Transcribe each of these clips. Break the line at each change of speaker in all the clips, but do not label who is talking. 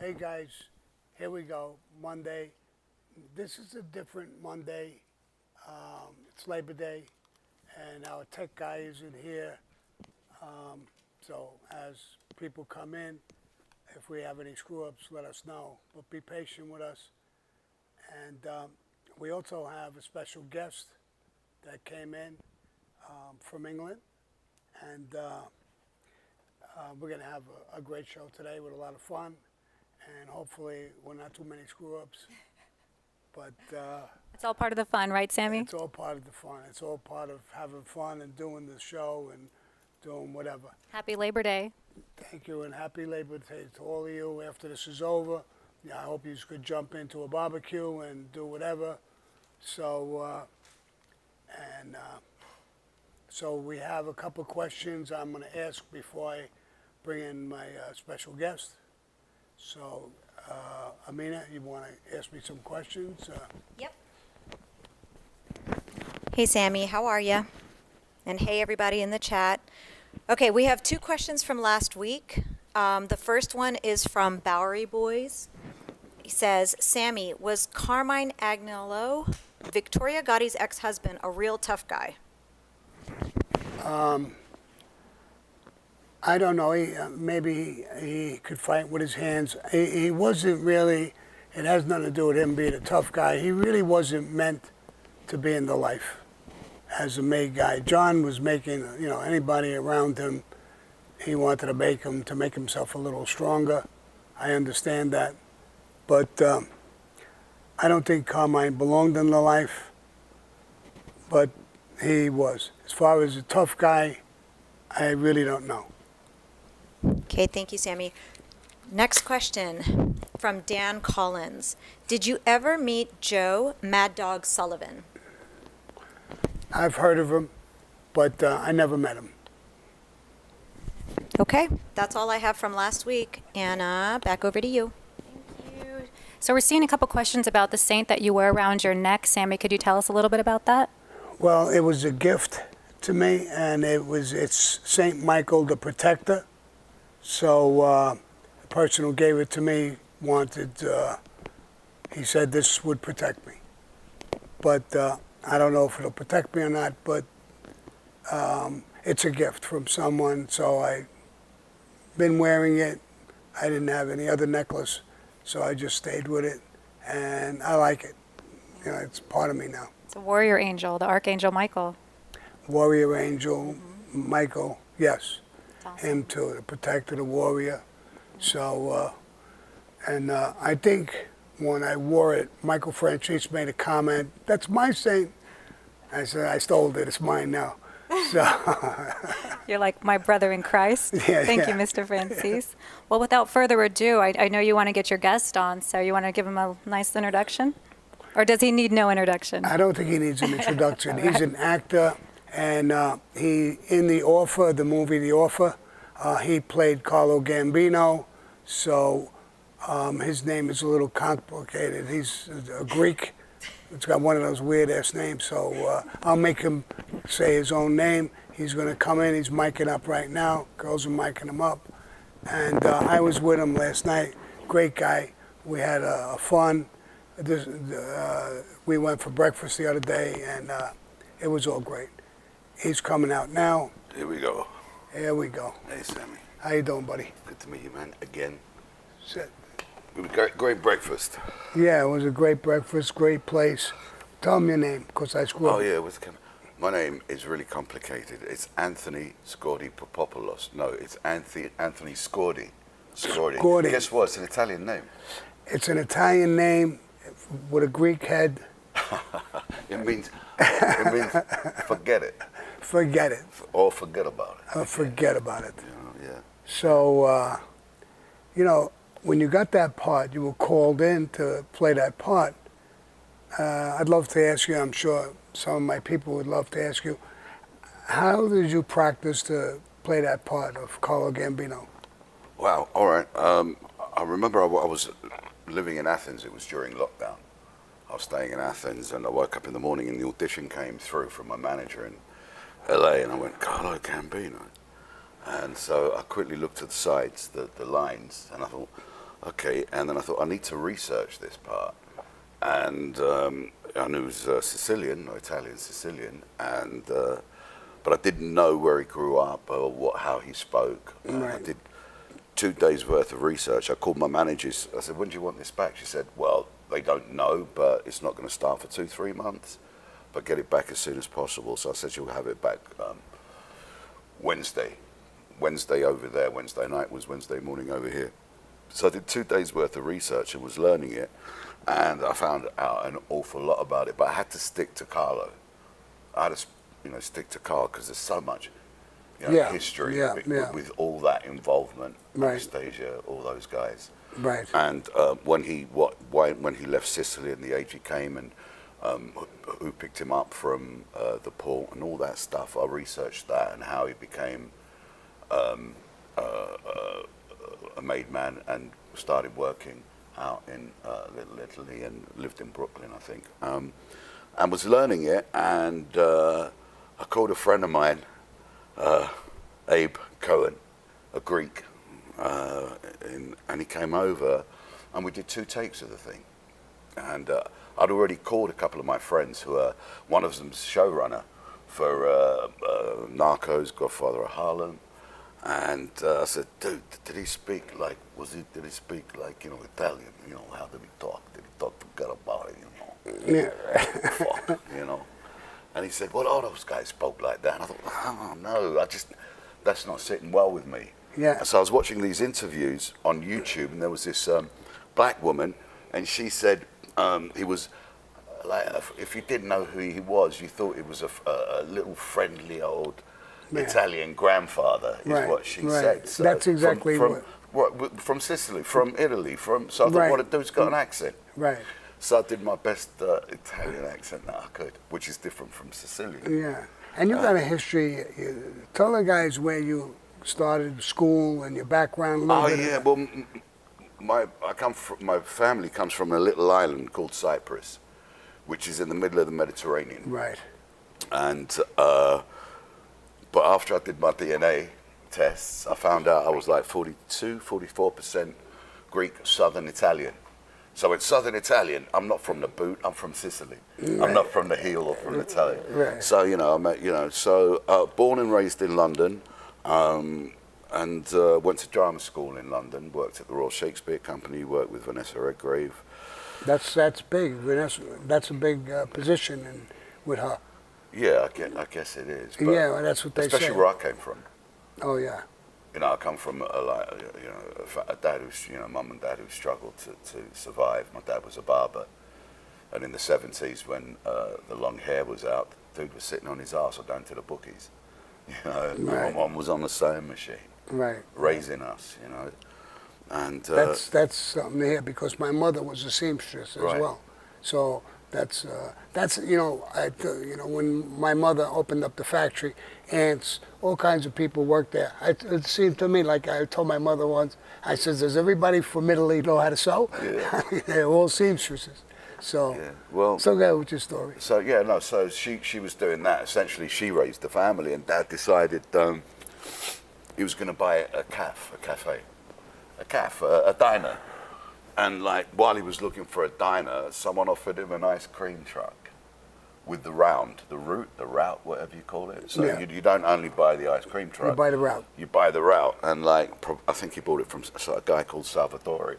Hey guys, here we go, Monday. This is a different Monday. It's Labor Day, and our tech guy isn't here. So as people come in, if we have any screw-ups, let us know. But be patient with us. And we also have a special guest that came in from England. And we're going to have a great show today with a lot of fun. And hopefully, we're not too many screw-ups. But
it's all part of the fun, right, Sammy?
it's all part of the fun. It's all part of having fun and doing the show and doing whatever.
Happy Labor Day.
Thank you, and happy Labor Day to all of you. After this is over, I hope you could jump into a barbecue and do whatever. So, so we have a couple questions I'm going to ask before I bring in my special guest. So, Amina, you want to ask me some questions?
Yep. Hey, Sammy, how are you? And hey, everybody in the chat. Okay, we have two questions from last week. The first one is from Bowery Boys. He says, Sammy, was Carmine Agnello, Victoria Gotti's ex-husband, a real tough guy?
I don't know. Maybe he could fight with his hands. He wasn't really, it has nothing to do with him being a tough guy. He really wasn't meant to be in the life as a made guy. John was making, anybody around him, he wanted to make him to make himself a little stronger. I understand that. But I don't think Carmine belonged in the life, but he was. As far as a tough guy, I really don't know.
Okay, thank you, Sammy. Next question from Dan Collins. Did you ever meet Joe Mad Dog Sullivan?
I've heard of him, but I never met him.
Okay, that's all I have from last week. Anna, back over to you.
Thank you. So we're seeing a couple questions about the saint that you wear around your neck. Sammy, could you tell us a little bit about that?
Well, it was a gift to me, and it's Saint Michael the Protector. So the person who gave it to me he said this would protect me. But I don't know if it'll protect me or not, but it's a gift from someone, so I've been wearing it. I didn't have any other necklace, so I just stayed with it, and I like it. It's part of me now.
It's a warrior angel, the Archangel Michael.
Warrior angel, Michael, yes.
Awesome.
Him too, the protector, the warrior. So, I think when I wore it, Michael Franchise made a comment, "That's my saint." I said, "I stole it, it's mine now." So,
You're like my brother in Christ.
Yeah,
Thank
yeah.
you, Mr. Francis. Well, without further ado, I know you want to get your guest on, so you want to give him a nice introduction? Or does he need no introduction?
I don't think he needs an introduction. He's an actor, and he, in The Offer, the movie The Offer, he played Carlo Gambino, so his name is a little complicated. He's a Greek. It's got one of those weird-ass names, so I'll make him say his own name. He's going to come in. He's micing up right now. Girls are micing him up. And I was with him last night. Great guy. We had fun. We went for breakfast the other day, and it was all great. He's coming out now.
Here we go.
Here we go.
Hey, Sammy.
How you doing, buddy?
Good to meet you, man. Again.
Sit.
It was great breakfast.
Yeah, it was a great breakfast, great place. Tell him your name, because I screwed up.
Oh, yeah. My name is really complicated. It's Anthony Scordi Popopoulos. No, it's Anthony Scordi.
Scordi.
Guess what? It's an Italian name.
It's an Italian name with a Greek head.
It means forget it.
Forget it.
Or forget about it.
Forget about it.
Yeah.
So, when you got that part, you were called in to play that part. I'd love to ask you, I'm sure some of my people would love to ask you, how did you practice to play that part of Carlo Gambino?
Wow. All right. I remember I was living in Athens. It was during lockdown. I was staying in Athens, and I woke up in the morning, and the audition came through from my manager in LA, and I went, Carlo Gambino. And so I quickly looked at the sides, the lines, and I thought, okay. And then I thought, I need to research this part. And I knew he was Sicilian, or Italian Sicilian, and but I didn't know where he grew up or how he spoke.
Right.
I did 2 days worth of research. I called my managers. I said, when do you want this back? She said, well, they don't know, but it's not going to start for 2-3 months, but get it back as soon as possible. So I said, you'll have it back Wednesday over there. Wednesday night was Wednesday morning over here. So I did 2 days worth of research and was learning it, and I found out an awful lot about it, but I had to stick to Carlo. I had to stick to Carl because there's so much history with all that involvement.
Right.
Anastasia, all those guys.
Right.
And when he left Sicily and the age he came, and who picked him up from the port and all that stuff, I researched that and how he became a made man and started working out in Little Italy and lived in Brooklyn, I think, and was learning it. And I called a friend of mine, Abe Cohen, a Greek, and he came over, and we did 2 takes of the thing. And I'd already called a couple of my friends who are, one of them's showrunner for Narcos, Godfather of Harlem. And I said, dude, did he speak like, did he speak like, Italian? How did he talk? Did he talk to Gravano,
Yeah.
Fuck, And he said, well, all those guys spoke like that. And I thought, oh, no, that's not sitting well with me.
Yeah.
And so I was watching these interviews on YouTube, and there was this black woman, and she said he was, like, if you didn't know who he was, you thought he was a little friendly old Italian grandfather, is what she said. So
that's exactly
from Sicily, from Italy, so I thought, what a dude's got an accent.
Right.
So I did my best Italian accent that I could, which is different from Sicilian.
Yeah. And you've got a history. Tell the guys where you started school and your background a little bit.
Yeah, well, my family comes from a little island called Cyprus, which is in the middle of the Mediterranean.
Right.
And but after I did my DNA tests, I found out I was like 44% Greek, Southern Italian. So in Southern Italian, I'm not from the boot, I'm from Sicily. Right. I'm not from the heel or from Italy.
Right.
So, born and raised in London, and went to drama school in London, worked at the Royal Shakespeare Company, worked with Vanessa Redgrave.
That's big. Vanessa, that's a big position with her.
Yeah, I guess it is. But
yeah, well, that's what they say.
especially where I came from.
Oh, yeah.
I come from a dad who's, mum and dad who struggled to survive. My dad was a barber, and in the 70s when the long hair was out, the dude was sitting on his arse or down to the bookies. And my mum was on the sewing machine,
right,
raising us. And
that's something here because my mother was a seamstress as well. So that's when my mother opened up the factory, aunts, all kinds of people worked there. It seemed to me like I told my mother once, I said, does everybody from Italy know how to sew?
Yeah.
They're all seamstresses. So, so go with your story.
So so she was doing that. Essentially, she raised the family, and Dad decided he was going to buy a diner. And while he was looking for a diner, someone offered him an ice cream truck with the route, whatever you call it. So you don't only buy the ice cream truck.
You buy the route.
You buy the route, and I think he bought it from a guy called Salvatore.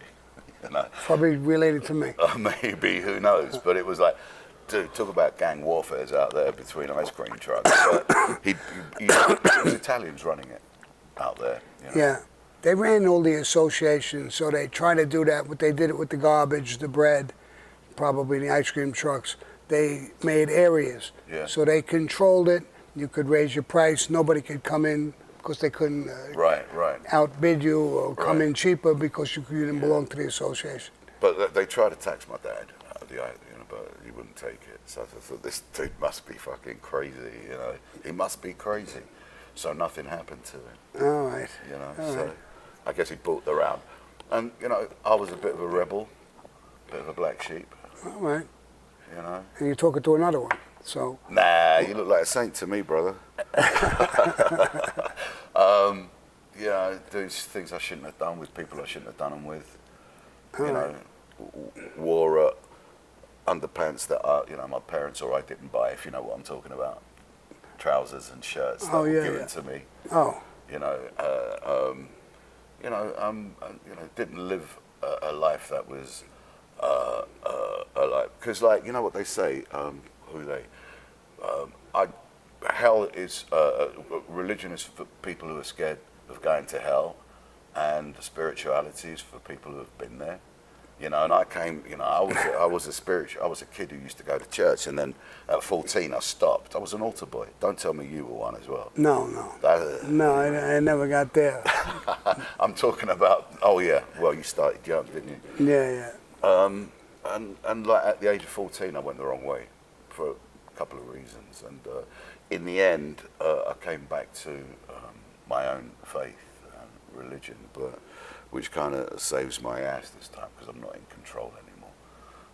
Probably related to me.
Maybe, who knows? But it was like, dude, talk about gang warfares out there between ice cream trucks. But it was Italians running it out there.
Yeah. They ran all the associations, so they try to do that. They did it with the garbage, the bread, probably the ice cream trucks. They made areas.
Yeah.
So they controlled it. You could raise your price. Nobody could come in because they couldn't outbid you or come in cheaper because you didn't belong to the association.
But they tried to tax my dad, but he wouldn't take it. So I thought, this dude must be fucking crazy, He must be crazy. So nothing happened to him.
All right.
Right. I guess he bought the round. And, I was a bit of a rebel, a bit of a black sheep.
All right.
And
you're talking to another one, so.
Nah, you look like a saint to me, brother. Doing things I shouldn't have done with people I shouldn't have done them with. You know, wore underpants that are, you know, my parents or I didn't buy, if you know what I'm talking about. Trousers and shirts that were given to me.
Oh.
You know, didn't live a life that was because, like, you know what they say, hell is religion is for people who are scared of going to hell, and spirituality is for people who have been there. You know, and I came, you know, I was a kid who used to go to church, and then at 14 I stopped. I was an altar boy. Don't tell me you were one as well.
No. No, I never got there.
I'm talking about, oh yeah, well, you started young, didn't you?
Yeah.
And like at the age of 14 I went the wrong way for a couple of reasons, and in the end I came back to my own faith and religion, but which kind of saves my ass this time because I'm not in control anymore,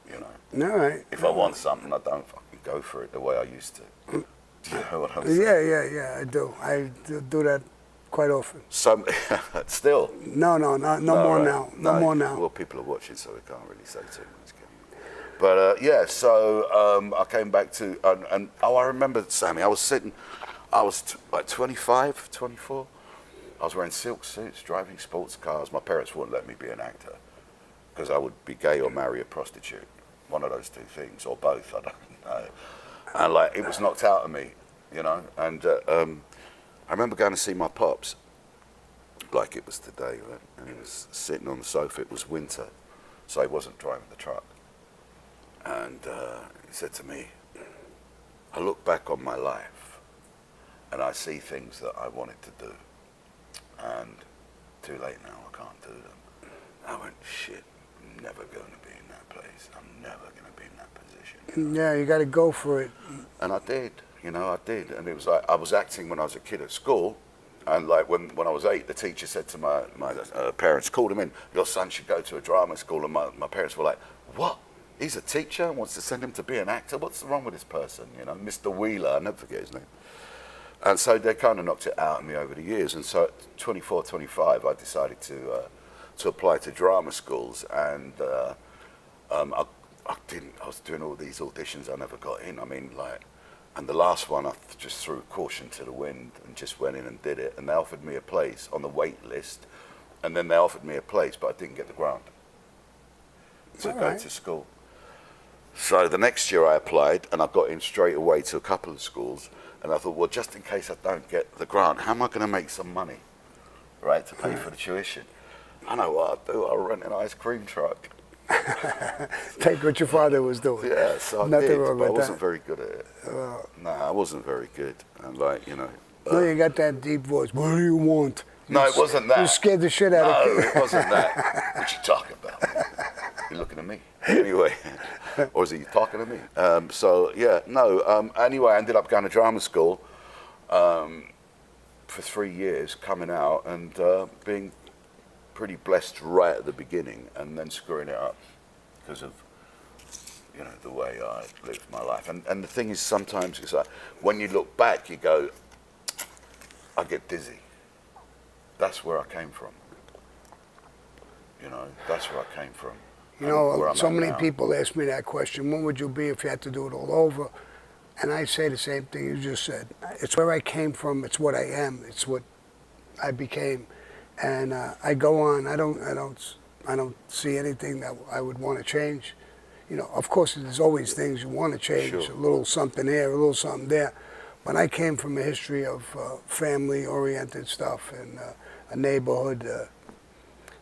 you know.
All right.
If I want something, I don't fucking go for it the way I used to. Do you know what I'm saying?
Yeah, I do. I do that quite often.
Some, still?
No more
right.
now. No more now.
Well, people are watching, so we can't really say too much, can we? But yeah, so I came back to, and I remember, Sammy, I was like 25, 24. I was wearing silk suits, driving sports cars. My parents wouldn't let me be an actor because I would be gay or marry a prostitute. One of those two things, or both, I don't know. And like, it was knocked out of me, you know. And I remember going to see my pops, like it was today, right? And he was sitting on the sofa. It was winter, so he wasn't driving the truck. And he said to me, I look back on my life and I see things that I wanted to do. And too late now, I can't do them. I went, shit, I'm never going to be in that place. I'm never going to be in that position.
Yeah, you got to go for it.
And I did, I did. And it was like, I was acting when I was a kid at school. And like when I was 8, the teacher said to my parents, called him in, your son should go to a drama school. And my parents were like, what? He's a teacher and wants to send him to be an actor? What's wrong with this person? Mr. Wheeler, I'll never forget his name. And so they kind of knocked it out of me over the years. And so at 24, 25, I decided to apply to drama schools. And I was doing all these auditions. I never got in. And the last one, I just threw caution to the wind and just went in and did it. And they offered me a place on the wait list. And then they offered me a place, but I didn't get the grant to go to school. So the next year I applied and I got in straight away to a couple of schools. And I thought, well, just in case I don't get the grant, how am I going to make some money, right, to pay for the tuition? I know what I'll do. I'll rent an ice cream truck.
Take what your father was doing.
Yeah, so I did, but I wasn't very good at it. No, I wasn't very good. And
no, you got that deep voice. What do you want?
No, it wasn't that.
You scared the shit out of me.
No, it wasn't that. What you talking about? You looking at me? Anyway, or is he talking to me? Anyway, I ended up going to drama school for 3 years, coming out and being pretty blessed right at the beginning, and then screwing it up because of the way I lived my life. And the thing is, sometimes it's like when you look back, you go, I get dizzy. That's where I came from. That's where I came from.
So many people ask me that question. What would you be if you had to do it all over? And I say the same thing you just said. It's where I came from. It's what I am. It's what I became. And I go on. I don't see anything that I would want to change. Of course, there's always things you want to change. Sure. A little something here, a little something there. But I came from a history of family-oriented stuff and a neighborhood.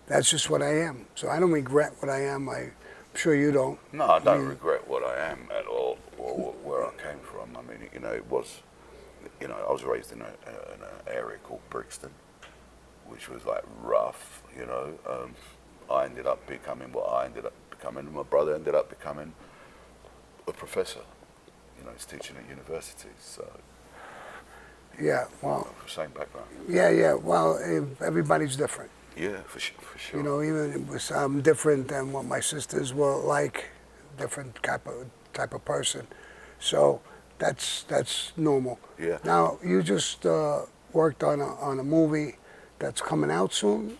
That's just what I am. So I don't regret what I am. I'm sure you don't.
No, I don't regret what I am at all, or where I came from. It was, I was raised in an area called Brixton, which was like rough. I ended up becoming what I ended up becoming. My brother ended up becoming a professor. He's teaching at universities. So.
Yeah, well.
Same background.
Yeah. Well, everybody's different.
Yeah, for sure.
Even it was different than what my sisters were like, different type of person. So that's normal.
Yeah.
Now you just worked on a movie that's coming out soon.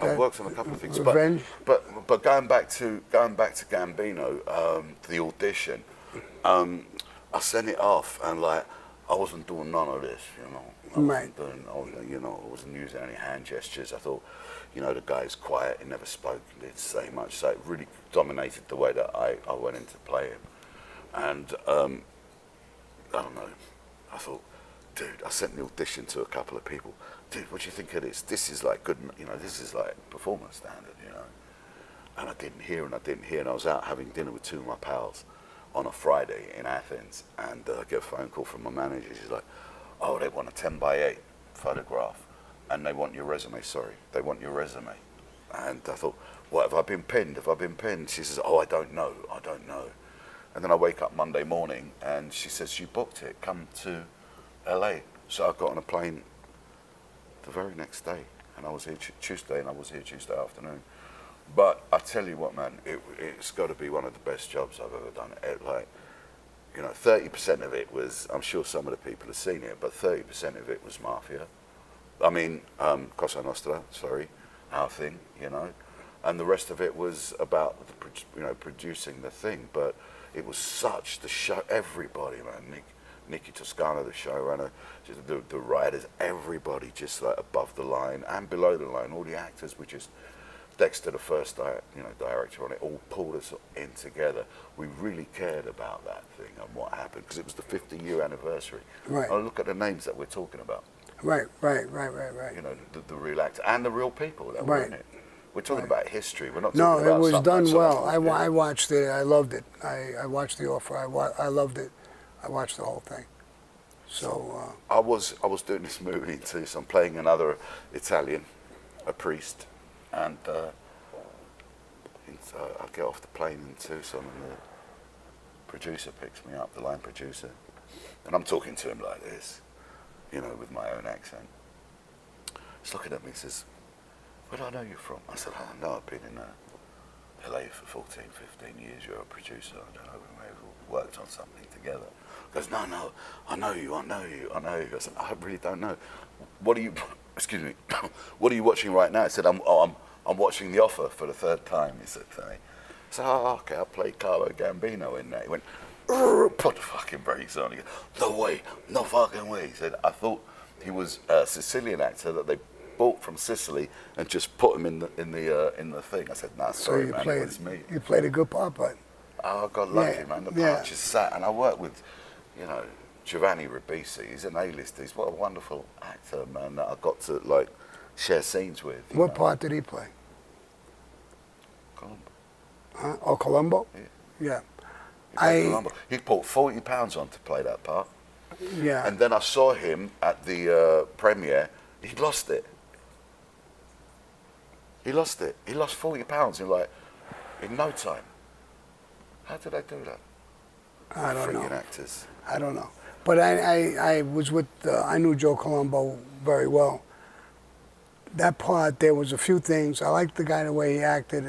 I've worked on a couple of things,
Revenge?
but going back to Gambino, the audition, I sent it off and like I wasn't doing none of this, you know.
Right.
I wasn't using any hand gestures. I thought, you know, the guy's quiet, he never spoke, he didn't say much, so it really dominated the way that I went into playing. And I don't know, I thought, dude, I sent the audition to a couple of people. Dude, what do you think of this? This is like good, you know, this is like performance standard, you know. And I didn't hear, and I was out having dinner with two of my pals on a Friday in Athens, and I get a phone call from my manager. She's like, oh, they want a 10x8 photograph, and they want your resume, they want your resume. And I thought, what, have I been pinned? She says, oh, I don't know. And then I wake up Monday morning, and she says, you booked it, come to LA. So I got on a plane the very next day, and I was here Tuesday, and I was here Tuesday afternoon. But I tell you what, man, it's got to be one of the best jobs I've ever done. Like, you know, 30% of it was, I'm sure some of the people have seen it, but 30% of it was mafia. I mean, Cosa Nostra, our thing, you know. And the rest of it was about, producing the thing. But it was such the show, everybody, man. Nikki Toscano, the showrunner, the writers, everybody just like above the line and below the line. All the actors were just, Dexter, the first director on it, all pulled us in together. We really cared about that thing and what happened because it was the 50-year anniversary.
Right.
Oh, look at the names that we're talking about.
Right.
You know, the real actors and the real people that were in it. We're talking about history. We're not
No,
talking about
it was
something
done
that
well.
someone
I watched it. I loved it. I watched The Offer. I loved it. I watched the whole thing. So
I was doing this movie too. So I'm playing another Italian, a priest, and I get off the plane in Tucson, and the producer picks me up, the line producer, and I'm talking to him like this, you know, with my own accent. He's looking at me and says, where do I know you from? I said, oh, no, I've been in LA for 14, 15 years. You're a producer. I don't know, we may have worked on something together. He goes, no, I know you. I said, I really don't know. What are you, excuse me, what are you watching right now? I said, I'm watching The Offer for the third time, he said to me. I said, oh, okay, I played Carlo Gambino in there. He went, put the fucking brakes on. He goes, no way, no fucking way. He said, I thought he was a Sicilian actor that they bought from Sicily and just put him in the thing. I said, nah, sorry, man, it was me.
You played a good part, but
Oh, I got lucky, man. The part just sat, and I worked with, you know, Giovanni Ribisi. He's an A-lister. He's what a wonderful actor, man, that I got to, like, share scenes with.
What part did he play?
Columbo.
Huh? Oh, Columbo?
Yeah.
Yeah.
He put 40 pounds on to play that part.
Yeah.
And then I saw him at the premiere. He lost it. He lost 40 pounds in no time. How did I do that?
I don't know.
Freaking actors.
I don't know. But I was with, I knew Joe Colombo very well. That part, there was a few things. I liked the guy, the way he acted,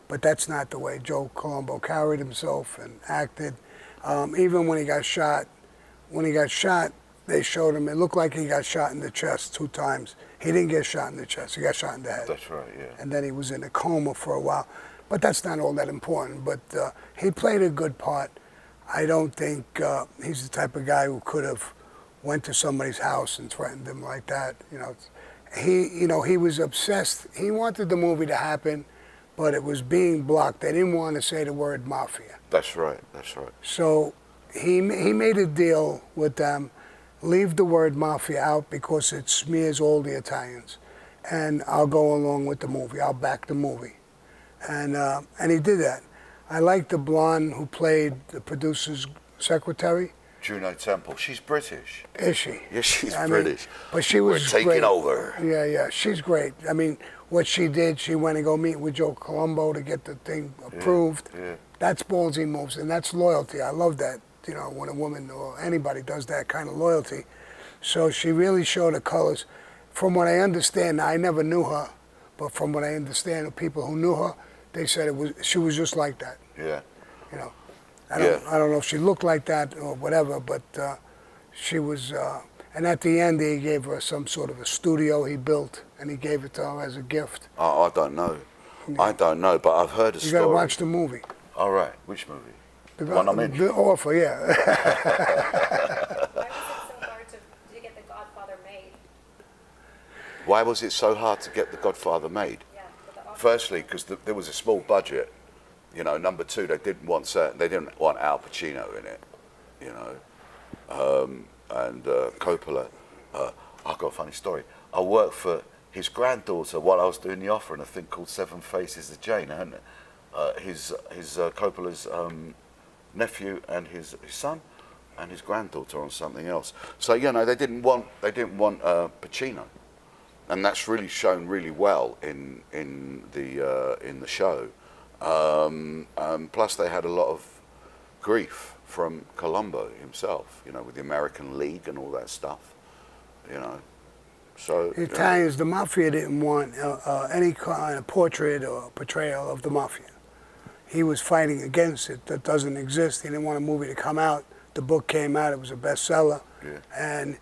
but that's not the way Joe Colombo carried himself and acted. Even when he got shot, they showed him, it looked like he got shot in the chest 2 times. He didn't get shot in the chest, he got shot in the head.
That's right, yeah.
And then he was in a coma for a while. But that's not all that important. But he played a good part. I don't think he's the type of guy who could have went to somebody's house and threatened them like that. He was obsessed. He wanted the movie to happen, but it was being blocked. They didn't want to say the word mafia.
That's right.
So he made a deal with them, leave the word mafia out because it smears all the Italians, and I'll go along with the movie. I'll back the movie, and he did that. I like the blonde who played the producer's secretary.
Juno Temple. She's British.
Is she?
Yeah, she's
I mean,
British.
but she was
We're taking
great.
over.
Yeah, she's great. I mean, what she did, she went and go meet with Joe Colombo to get the thing approved.
Yeah.
That's ballsy moves, and that's loyalty. I love that, when a woman or anybody does that kind of loyalty. So she really showed her colors. From what I understand, I never knew her, but from what I understand, the people who knew her, they said she was just like that.
Yeah.
I don't know if she looked like that or whatever, but she was. And at the end, he gave her some sort of a studio he built and he gave it to her as a gift.
I don't know. I don't know, but I've heard a
You
story.
gotta watch the movie.
All right, which movie? The one I'm in.
The Offer, yeah.
Why was it so hard to get The Godfather made?
Why was it so hard to get The Godfather made?
Yeah,
Firstly, because there was a small budget. You know, number two, they didn't want Al Pacino in it. You know, and Coppola. I've got a funny story. I worked for his granddaughter while I was doing The Offer in a thing called Seven Faces of Jane. And his Coppola's nephew and his son and his granddaughter on something else. So you know, they didn't want Pacino, and that's really shown really well in the show. Plus, they had a lot of grief from Colombo himself, you know, with the American League and all that stuff, you know. So
The Italians, the mafia didn't want any kind of portrait or portrayal of the mafia. He was fighting against it. That doesn't exist. He didn't want a movie to come out. The book came out. It was a bestseller, and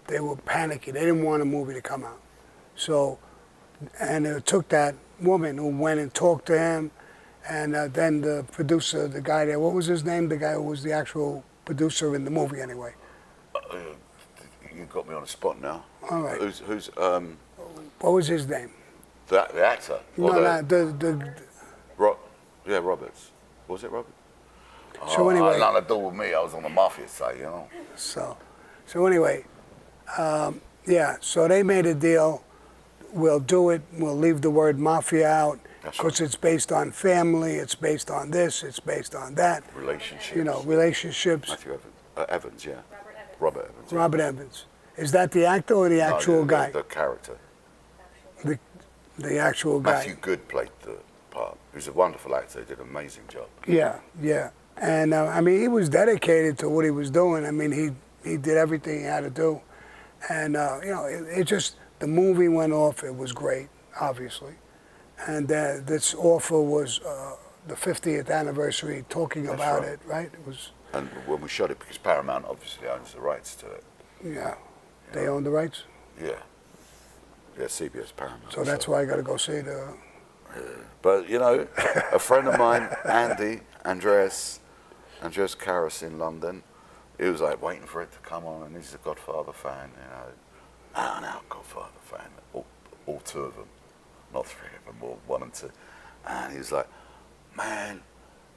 they were panicking. They didn't want a movie to come out. So, and it took that woman who went and talked to him, and then the producer, the guy there, what was his name? The guy who was the actual producer in the movie, anyway.
You got me on the spot now.
All right.
Who's
What was his name?
the actor? Or
No, the
yeah, Roberts. Was it Roberts?
So anyway,
nothing to do with me. I was on the mafia side, you know.
so anyway, yeah. So they made a deal. We'll do it. We'll leave the word mafia out
That's
because
right.
it's based on family. It's based on this. It's based on that.
Relationships.
You know, relationships.
Matthew Evans. Evans, yeah. Robert Evans. Yeah.
Robert Evans. Is that the actor or the
No,
actual guy?
The character.
The actual guy.
Matthew Good played the part. He was a wonderful actor. He did an amazing job.
Yeah, yeah. And I mean, he was dedicated to what he was doing. I mean, he did everything he had to do. And, you know, it just, the movie went off. It was great, obviously. And this Offer was the 50th anniversary talking
That's
about
right.
it, right? It was,
And when we shot it, because Paramount obviously owns the rights to it.
yeah. They own the rights?
Yeah. Yeah, CBS Paramount.
So that's why I got to go see the...
But, you know, a friend of mine, Andreas Karras in London, he was like waiting for it to come on, and he's a Godfather fan, you know. Out Godfather fan. All two of them. Not three of them, or one and two. And he was like, man,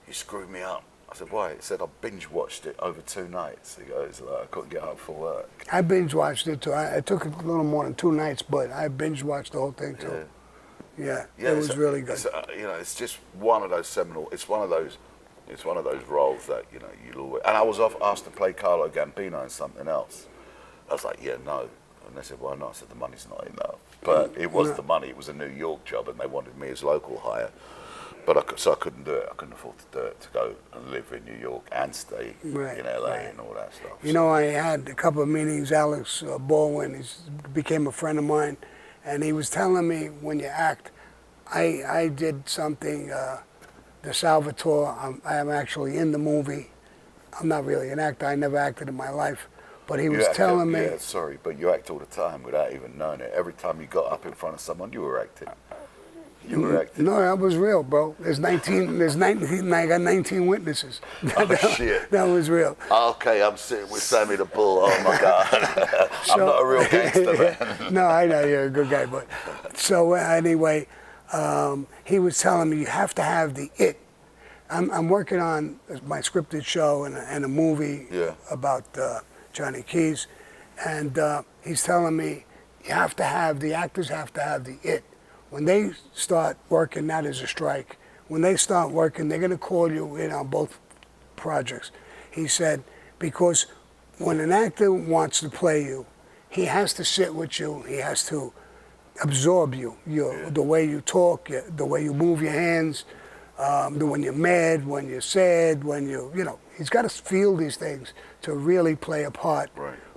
you screwed me up. I said, why? He said, I binge watched it over 2 nights. He goes, like, I couldn't get up for work.
I binge watched it too. It took a little more than 2 nights, but I binge watched the whole thing too. Yeah, it was really good.
You know, it's just one of those seminal. It's one of those roles that you know you'll always. And I was asked to play Carlo Gambino in something else. I was like, yeah, no. And they said, why not? I said, the money's not enough. But it was the money. It was a New York job, and they wanted me as local hire. But I couldn't do it. I couldn't afford to do it, to go and live in New York and stay in LA and all that stuff.
You know, I had a couple of meetings. Alex Baldwin, he became a friend of mine, and he was telling me, when you act, I did something, the Salvatore, I am actually in the movie. I'm not really an actor. I never acted in my life. But he was telling me...
Yeah, sorry, but you act all the time without even knowing it. Every time you got up in front of someone, you were acting. You were acting.
No, that was real, bro. There's 19, I got 19 witnesses.
Oh, shit.
That was real.
Okay, I'm sitting with Sammy the Bull. Oh, my God. I'm not a real gangster, man.
No, I know you're a good guy, but... So anyway, he was telling me, you have to have the it. I'm working on my scripted show and a movie about Johnny Keys, and he's telling me, the actors have to have the it. When they start working, that is a strike. When they start working, they're going to call you in on both projects. He said, because when an actor wants to play you, he has to sit with you. He has to absorb you, the way you talk, the way you move your hands, when you're mad, when you're sad, when you know, he's got to feel these things to really play a part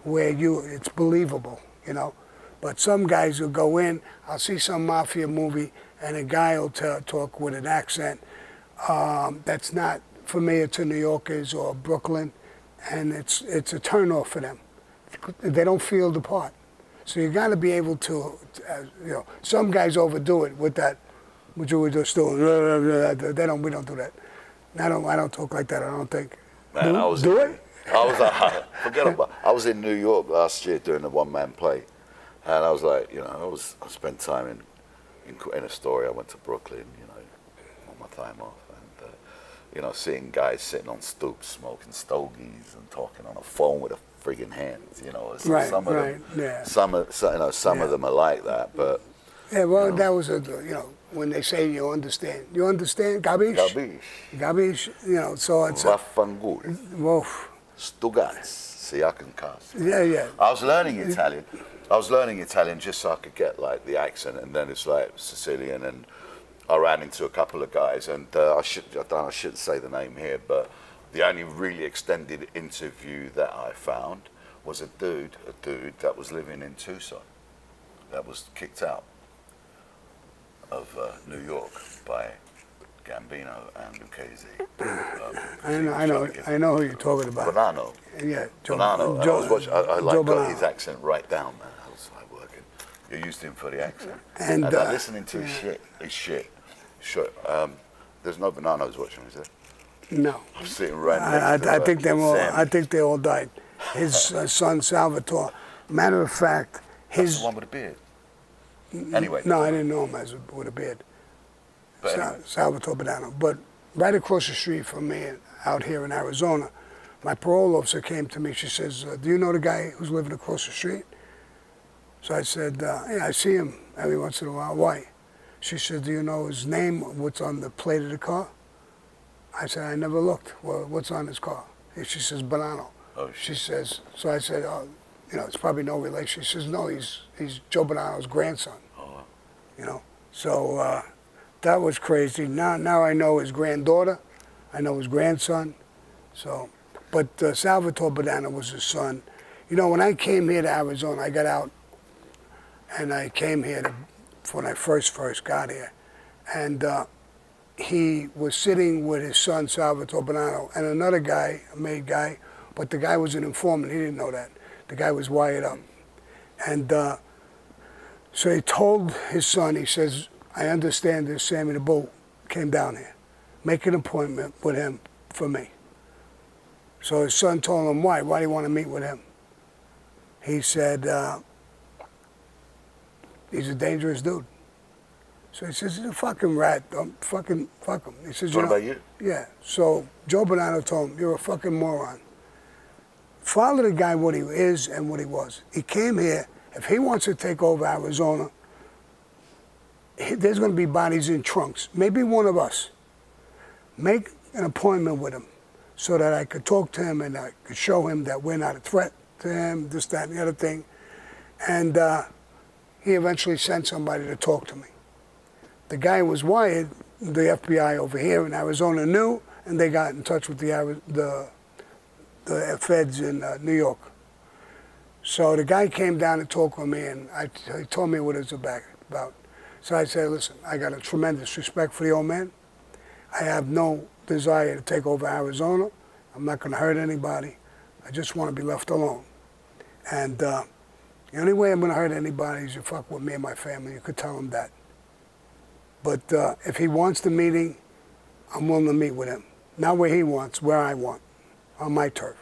where it's believable, you know. But some guys will go in, I'll see some mafia movie, and a guy will talk with an accent that's not familiar to New Yorkers or Brooklyn, and it's a turnoff for them. They don't feel the part. So you got to be able to, some guys overdo it with that, what you were just doing. We don't do that. I don't talk like that. I don't think.
Man,
do,
I was
do
in,
it?
I was forget about. I was in New York last year doing a one-man play, and I was like, I spent time in Astoria. I went to Brooklyn, on my time off, and seeing guys sitting on stoops smoking stogies and talking on a phone with a friggin' hand.
Right,
some of
right,
them,
yeah.
some of them are like that, but
Yeah, well, that was when they say you understand, gabish,
gabish,
so it's
vaffanculo,
woof.
stugazzi, I can cast.
Yeah.
I was learning Italian. Just so I could get like the accent, and then it's like Sicilian, and I ran into a couple of guys, and I shouldn't say the name here, but the only really extended interview that I found was a dude that was living in Tucson, that was kicked out of New York by Gambino and Lucchese.
I know who you're talking about.
Gravano.
Yeah,
Bonanno.
Joe,
I was watching. I
Joe
got
Bonanno.
his accent right down, man. I was like working. You used him for the accent.
And,
I'm listening to his shit. Sure. There's no Bonannos watching, is there?
No.
I'm sitting right next to
I think they all.
Sammy.
I think they all died. His son Salvatore. Matter of fact,
That's the one with the beard. Anyway.
No, I didn't know him with a beard.
But anyway.
Salvatore Badano. But right across the street from me, out here in Arizona, my parole officer came to me. She says, "Do you know the guy who's living across the street?" So I said, "Yeah, I see him every once in a while. Why?" She said, "Do you know his name? What's on the plate of the car?" I said, "I never looked. Well, what's on his car?" And she says, "Bonanno."
Oh,
She
shit.
says, so I said, "Oh, it's probably no relation." She says, "No, he's Joe Bonanno's grandson."
Oh, wow.
So that was crazy. Now I know his granddaughter. I know his grandson. So, but Salvatore Bonanno was his son. When I came here to Arizona, I got out, and I came here when I first got here, and he was sitting with his son Salvatore Bonanno and another guy, a made guy, but the guy was an informant. He didn't know that. The guy was wired up, and so he told his son. He says, "I understand this Sammy the Bull came down here. Make an appointment with him for me." So his son told him, "Why? Why do you want to meet with him?" He said, "He's a dangerous dude." So he says, "He's a fucking rat. Don't fuck him." He says,
What about you?
Yeah. So Joe Bonanno told him, "You're a fucking moron. Follow the guy what he is and what he was. He came here. If he wants to take over Arizona, there's going to be bodies in trunks. Maybe one of us. Make an appointment with him so that I could talk to him and I could show him that we're not a threat to him, this, that, and the other thing." And he eventually sent somebody to talk to me. The guy was wired. The FBI over here in Arizona knew, and they got in touch with the feds in New York. So the guy came down to talk with me, and he told me what it was about. So I said, "Listen, I got a tremendous respect for the old man. I have no desire to take over Arizona. I'm not going to hurt anybody. I just want to be left alone. And the only way I'm going to hurt anybody is you fuck with me and my family. You could tell him that. But if he wants the meeting, I'm willing to meet with him. Not where he wants, where I want, on my turf."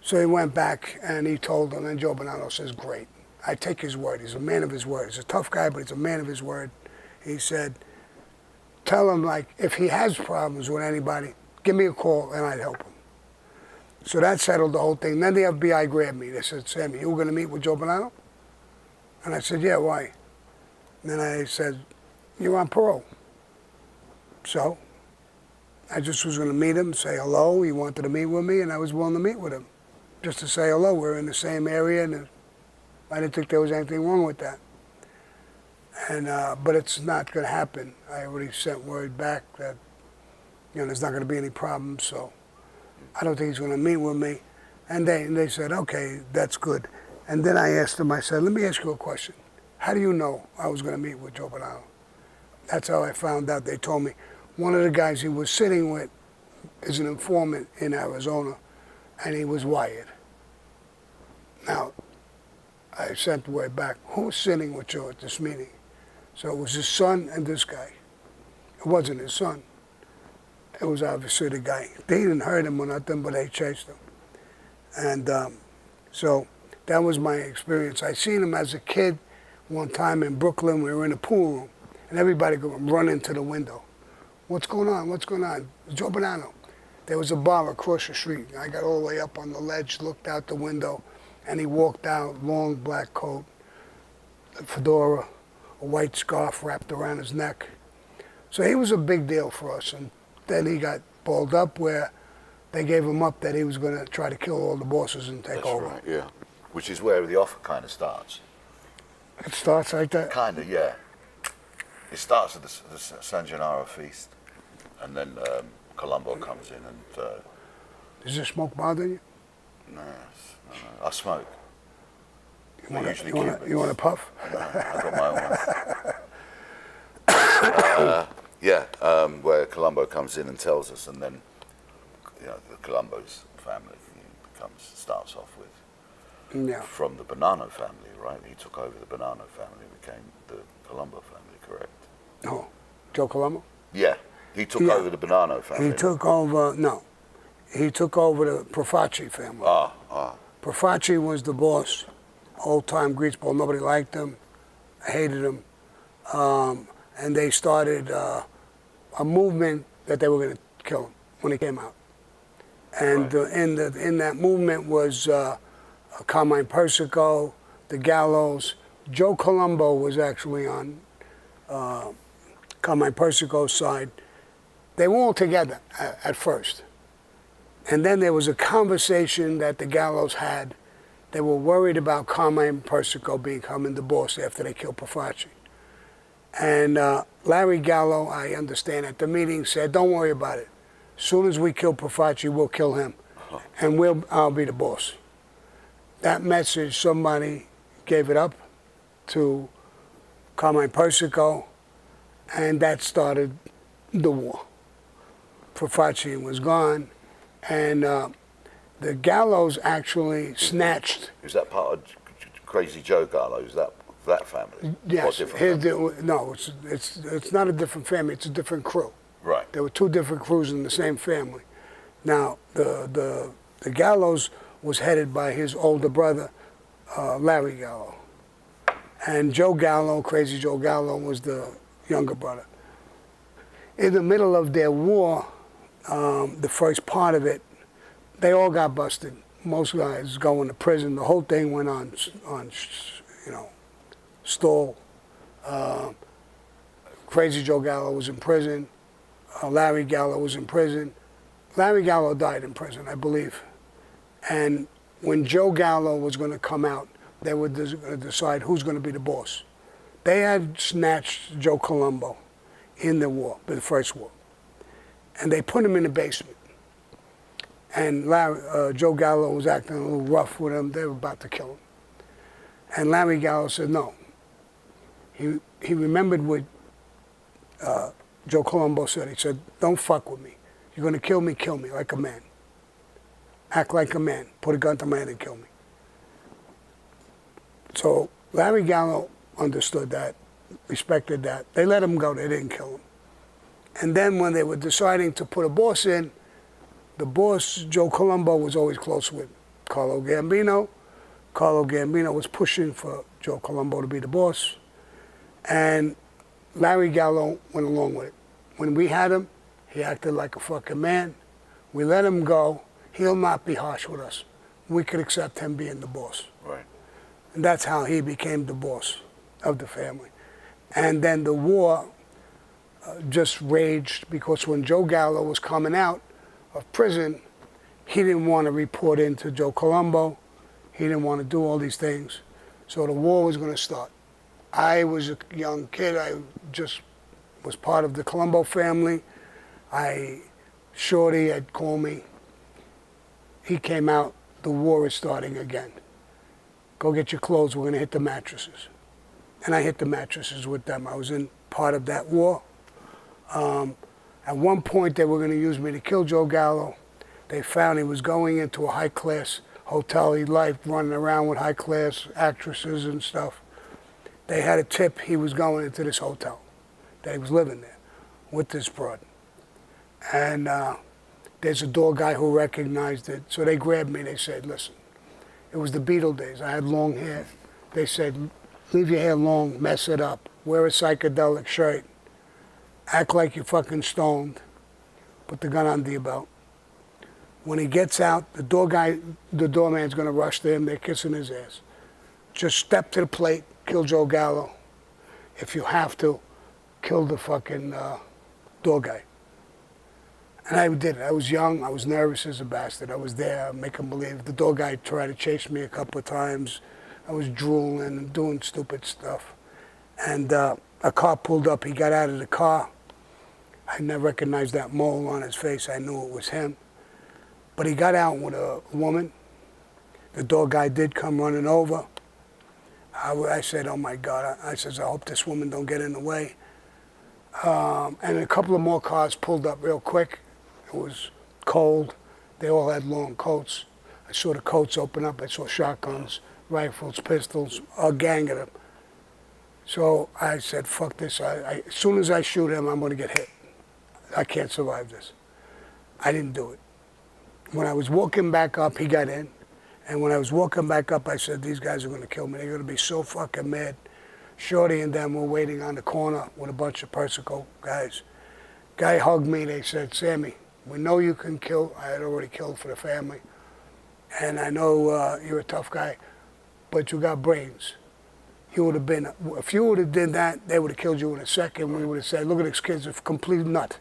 So he went back and he told him, and Joe Bonanno says, "Great. I take his word. He's a man of his word. He's a tough guy, but he's a man of his word." He said, "Tell him, like, if he has problems with anybody, give me a call and I'd help him." So that settled the whole thing. Then the FBI grabbed me. They said, "Sammy, you were going to meet with Joe Bonanno?" And I said, "Yeah, why?" And then I said, "You're on parole." So I just was going to meet him, say hello. He wanted to meet with me, and I was willing to meet with him. Just to say hello. We're in the same area, and I didn't think there was anything wrong with that. And but it's not going to happen. I already sent word back that there's not going to be any problems, so I don't think he's going to meet with me. And they said, "Okay, that's good." And then I asked him, I said, "Let me ask you a question. How do you know I was going to meet with Joe Bonanno?" That's how I found out. They told me one of the guys he was sitting with is an informant in Arizona, and he was wired. Now, I sent the word back, who's sitting with you at this meeting? So it was his son and this guy. It wasn't his son. It was obviously the guy. They didn't hurt him or nothing, but they chased him. And so that was my experience. I seen him as a kid one time in Brooklyn. We were in a pool room, and everybody go run into the window. What's going on? What's going on? Joe Bonanno. There was a bar across the street. I got all the way up on the ledge, looked out the window, and he walked out, long black coat, a fedora, a white scarf wrapped around his neck. So he was a big deal for us. And then he got balled up where they gave him up that he was going to try to kill all the bosses and take over.
That's right, yeah. Which is where the offer kind of starts.
It starts like that?
Kind of, yeah. It starts at the San Gennaro feast, and then Colombo comes in and...
Does this smoke bother you?
no, I smoke.
You want
usually
to
Cubans.
puff?
No, I got my own one. Where Colombo comes in and tells us, and then the Colombo's family starts off with
Yeah.
from the Bonanno family, right? He took over the Bonanno family, became the Colombo family, correct?
Oh, Joe Colombo?
Yeah, he took
Yeah.
over the Bonanno family.
He took over, no. He took over the Profaci family. Profaci was the boss, old-time greaseball. Nobody liked him, hated him. And they started a movement that they were going to kill him when he came out. And
Right.
in that movement was Carmine Persico, the Gallows. Joe Colombo was actually on Carmine Persico's side. They were all together at first. And then there was a conversation that the Gallows had. They were worried about Carmine Persico becoming the boss after they killed Profaci. And Larry Gallo, I understand, at the meeting said, don't worry about it. As soon as we kill Profaci, we'll kill him. And I'll be the boss. That message, somebody gave it up to Carmine Persico, and that started the war. Profaci was gone, and the Gallows actually snatched.
Is that part of Crazy Joe Gallo? Is that family?
Yes,
Or different family?
no, it's not a different family. It's a different crew.
Right.
There were two different crews in the same family. Now the Gallows was headed by his older brother, Larry Gallo, and Joe Gallo, Crazy Joe Gallo, was the younger brother. In the middle of their war, the first part of it, they all got busted. Most guys going to prison. The whole thing went on stall. Crazy Joe Gallo was in prison. Larry Gallo was in prison. Larry Gallo died in prison, I believe. And when Joe Gallo was going to come out, they were going to decide who's going to be the boss. They had snatched Joe Colombo in the war, the first war. And they put him in the basement. And Joe Gallo was acting a little rough with him. They were about to kill him. And Larry Gallo said no. He remembered what Joe Colombo said. He said, don't fuck with me. You're going to kill me like a man. Act like a man. Put a gun to my head and kill me. So Larry Gallo understood that, respected that. They let him go. They didn't kill him. And then when they were deciding to put a boss in, the boss, Joe Colombo, was always close with Carlo Gambino. Carlo Gambino was pushing for Joe Colombo to be the boss. And Larry Gallo went along with it. When we had him, he acted like a fucking man. We let him go. He'll not be harsh with us. We could accept him being the boss.
Right.
And that's how he became the boss of the family. And then the war just raged because when Joe Gallo was coming out of prison, he didn't want to report into Joe Colombo. He didn't want to do all these things. So the war was going to start. I was a young kid. I just was part of the Colombo family. Shorty had called me. He came out. The war is starting again. Go get your clothes. We're going to hit the mattresses. And I hit the mattresses with them. I was in part of that war. At one point, they were going to use me to kill Joe Gallo. They found he was going into a high-class hotel he liked, running around with high-class actresses and stuff. They had a tip he was going into this hotel, that he was living there with this broad. And there's a door guy who recognized it. So they grabbed me. They said, listen, it was the Beatle days. I had long hair. They said, leave your hair long, mess it up, wear a psychedelic shirt, act like you're fucking stoned, put the gun under your belt. When he gets out, the doorman's gonna rush to him, they're kissing his ass. Just step to the plate, kill Joe Gallo. If you have to, kill the fucking door guy. And I did it. I was young, I was nervous as a bastard. I was there, making believe. The door guy tried to chase me a couple of times. I was drooling and doing stupid stuff. And a car pulled up, he got out of the car. I never recognized that mole on his face, I knew it was him. But he got out with a woman. The door guy did come running over. I said, oh my God, I says, I hope this woman don't get in the way. And a couple of more cars pulled up real quick. It was cold. They all had long coats. I saw the coats open up. I saw shotguns, rifles, pistols, a gang of them. So I said, fuck this. As soon as I shoot him, I'm going to get hit. I can't survive this. I didn't do it. When I was walking back up, he got in. And when I was walking back up, I said, these guys are going to kill me. They're going to be so fucking mad. Shorty and them were waiting on the corner with a bunch of Persico guys. Guy hugged me. They said, Sammy, we know you can kill. I had already killed for the family. And I know you're a tough guy, but you got brains. You would have been, if you would have did that, they would have killed you in a second. We would have said, look at this kid's a complete nut.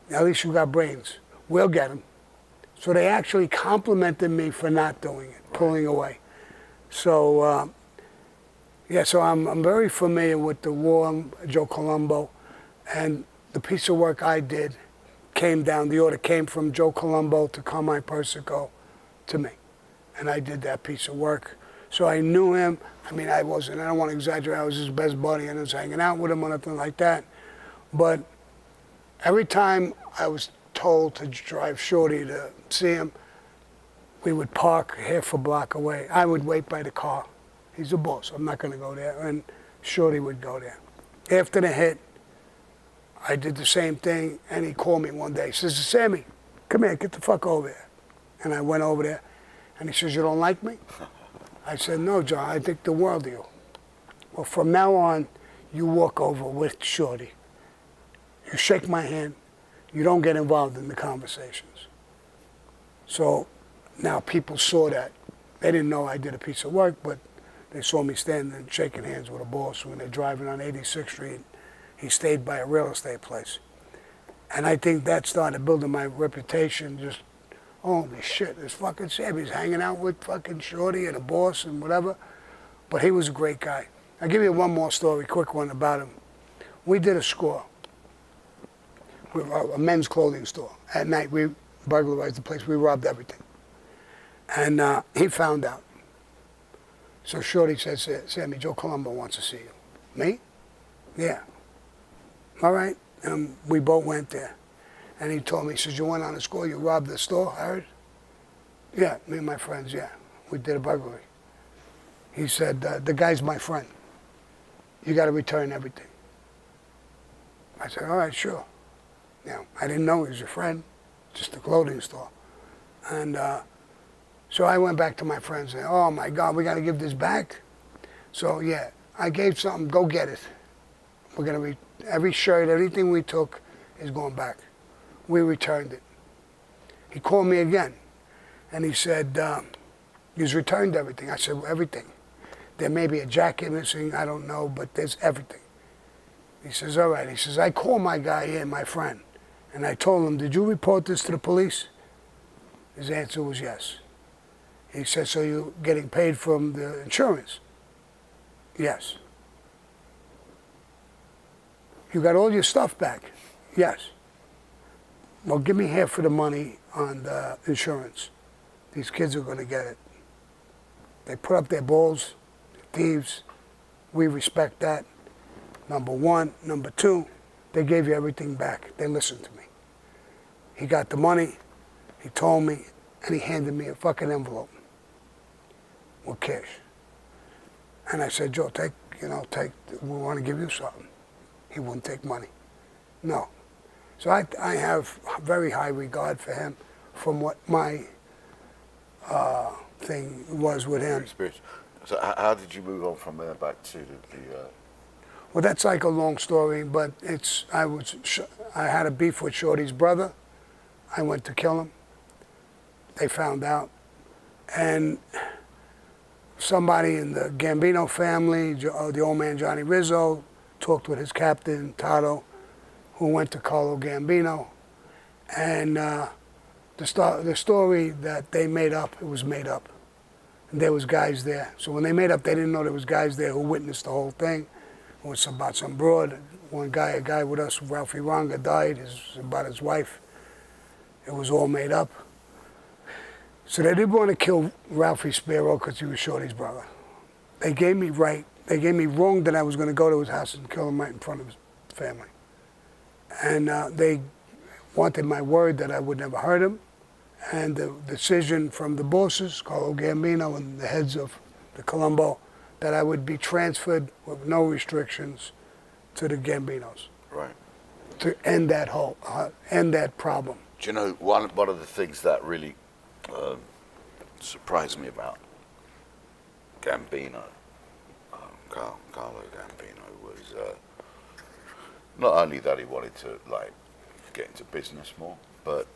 At least you got brains. We'll get him. So they actually complimented me for not doing it, pulling away. So, yeah, so I'm very familiar with the war, Joe Colombo, and the piece of work I did came down, the order came from Joe Colombo to Carmine Persico to me. And I did that piece of work. So I knew him. I mean, I don't want to exaggerate, I was his best buddy and I was hanging out with him or nothing like that. But every time I was told to drive Shorty to see him, we would park half a block away. I would wait by the car. He's the boss, I'm not going to go there. And Shorty would go there. After the hit, I did the same thing, and he called me one day. He says, Sammy, come here, get the fuck over here. And I went over there, and he says, you don't like me? I said, no, John, I think the world of you. Well, from now on, you walk over with Shorty. You shake my hand. You don't get involved in the conversations. So now people saw that. They didn't know I did a piece of work, but they saw me standing and shaking hands with a boss when they're driving on 86th Street. He stayed by a real estate place. And I think that started building my reputation. Just, holy shit, this fucking Sammy's hanging out with fucking Shorty and a boss and whatever. But he was a great guy. I'll give you one more story, quick one about him. We did a score. A men's clothing store. At night, we burglarized the place. We robbed everything. And he found out. So Shorty says, Sammy, Joe Colombo wants to see you. Me? Yeah. All right. And we both went there. And he told me, he says, you went on a score, you robbed the store, I heard? Yeah, me and my friends, yeah. We did a burglary. He said, the guy's my friend. You got to return everything. I said, all right, sure. Now, I didn't know he was your friend, just a clothing store. And so I went back to my friends and said, oh my God, we got to give this back? So yeah, I gave something, go get it. We're going to, every shirt, everything we took is going back. We returned it. He called me again and he said, you've returned everything. I said, well, everything. There may be a jacket missing, I don't know, but there's everything. He says, all right. He says, I called my guy in, my friend, and I told him, did you report this to the police? His answer was yes. He said, so you're getting paid from the insurance? Yes. You got all your stuff back? Yes. Well, give me half of the money on the insurance. These kids are going to get it. They put up their balls, thieves. We respect that. Number one. Number two, they gave you everything back. They listened to me. He got the money, he told me, and he handed me a fucking envelope. with cash. And I said, Joe, take, we want to give you something. He wouldn't take money. No. So I have very high regard for him from what my thing was with him.
Experience. So how did you move on from there back to the
Well, that's like a long story, but I had a beef with Shorty's brother. I went to kill him. They found out. And somebody in the Gambino family, the old man Johnny Rizzo, talked with his captain, Tato, who went to Carlo Gambino. And the story that they made up, it was made up. And there was guys there. So when they made up, they didn't know there was guys there who witnessed the whole thing. It was about some broad. A guy with us, Ralphie Ranga, died. About his wife. It was all made up. So they didn't want to kill Ralphie Sparrow because he was Shorty's brother. They gave me wrong that I was going to go to his house and kill him right in front of his family. And they wanted my word that I would never hurt him. And the decision from the bosses, Carlo Gambino and the heads of the Colombo, that I would be transferred with no restrictions to the Gambinos.
right?
To end that problem.
Do you know one of the things that really surprised me about Gambino, Carlo Gambino, was not only that he wanted to get into business more, but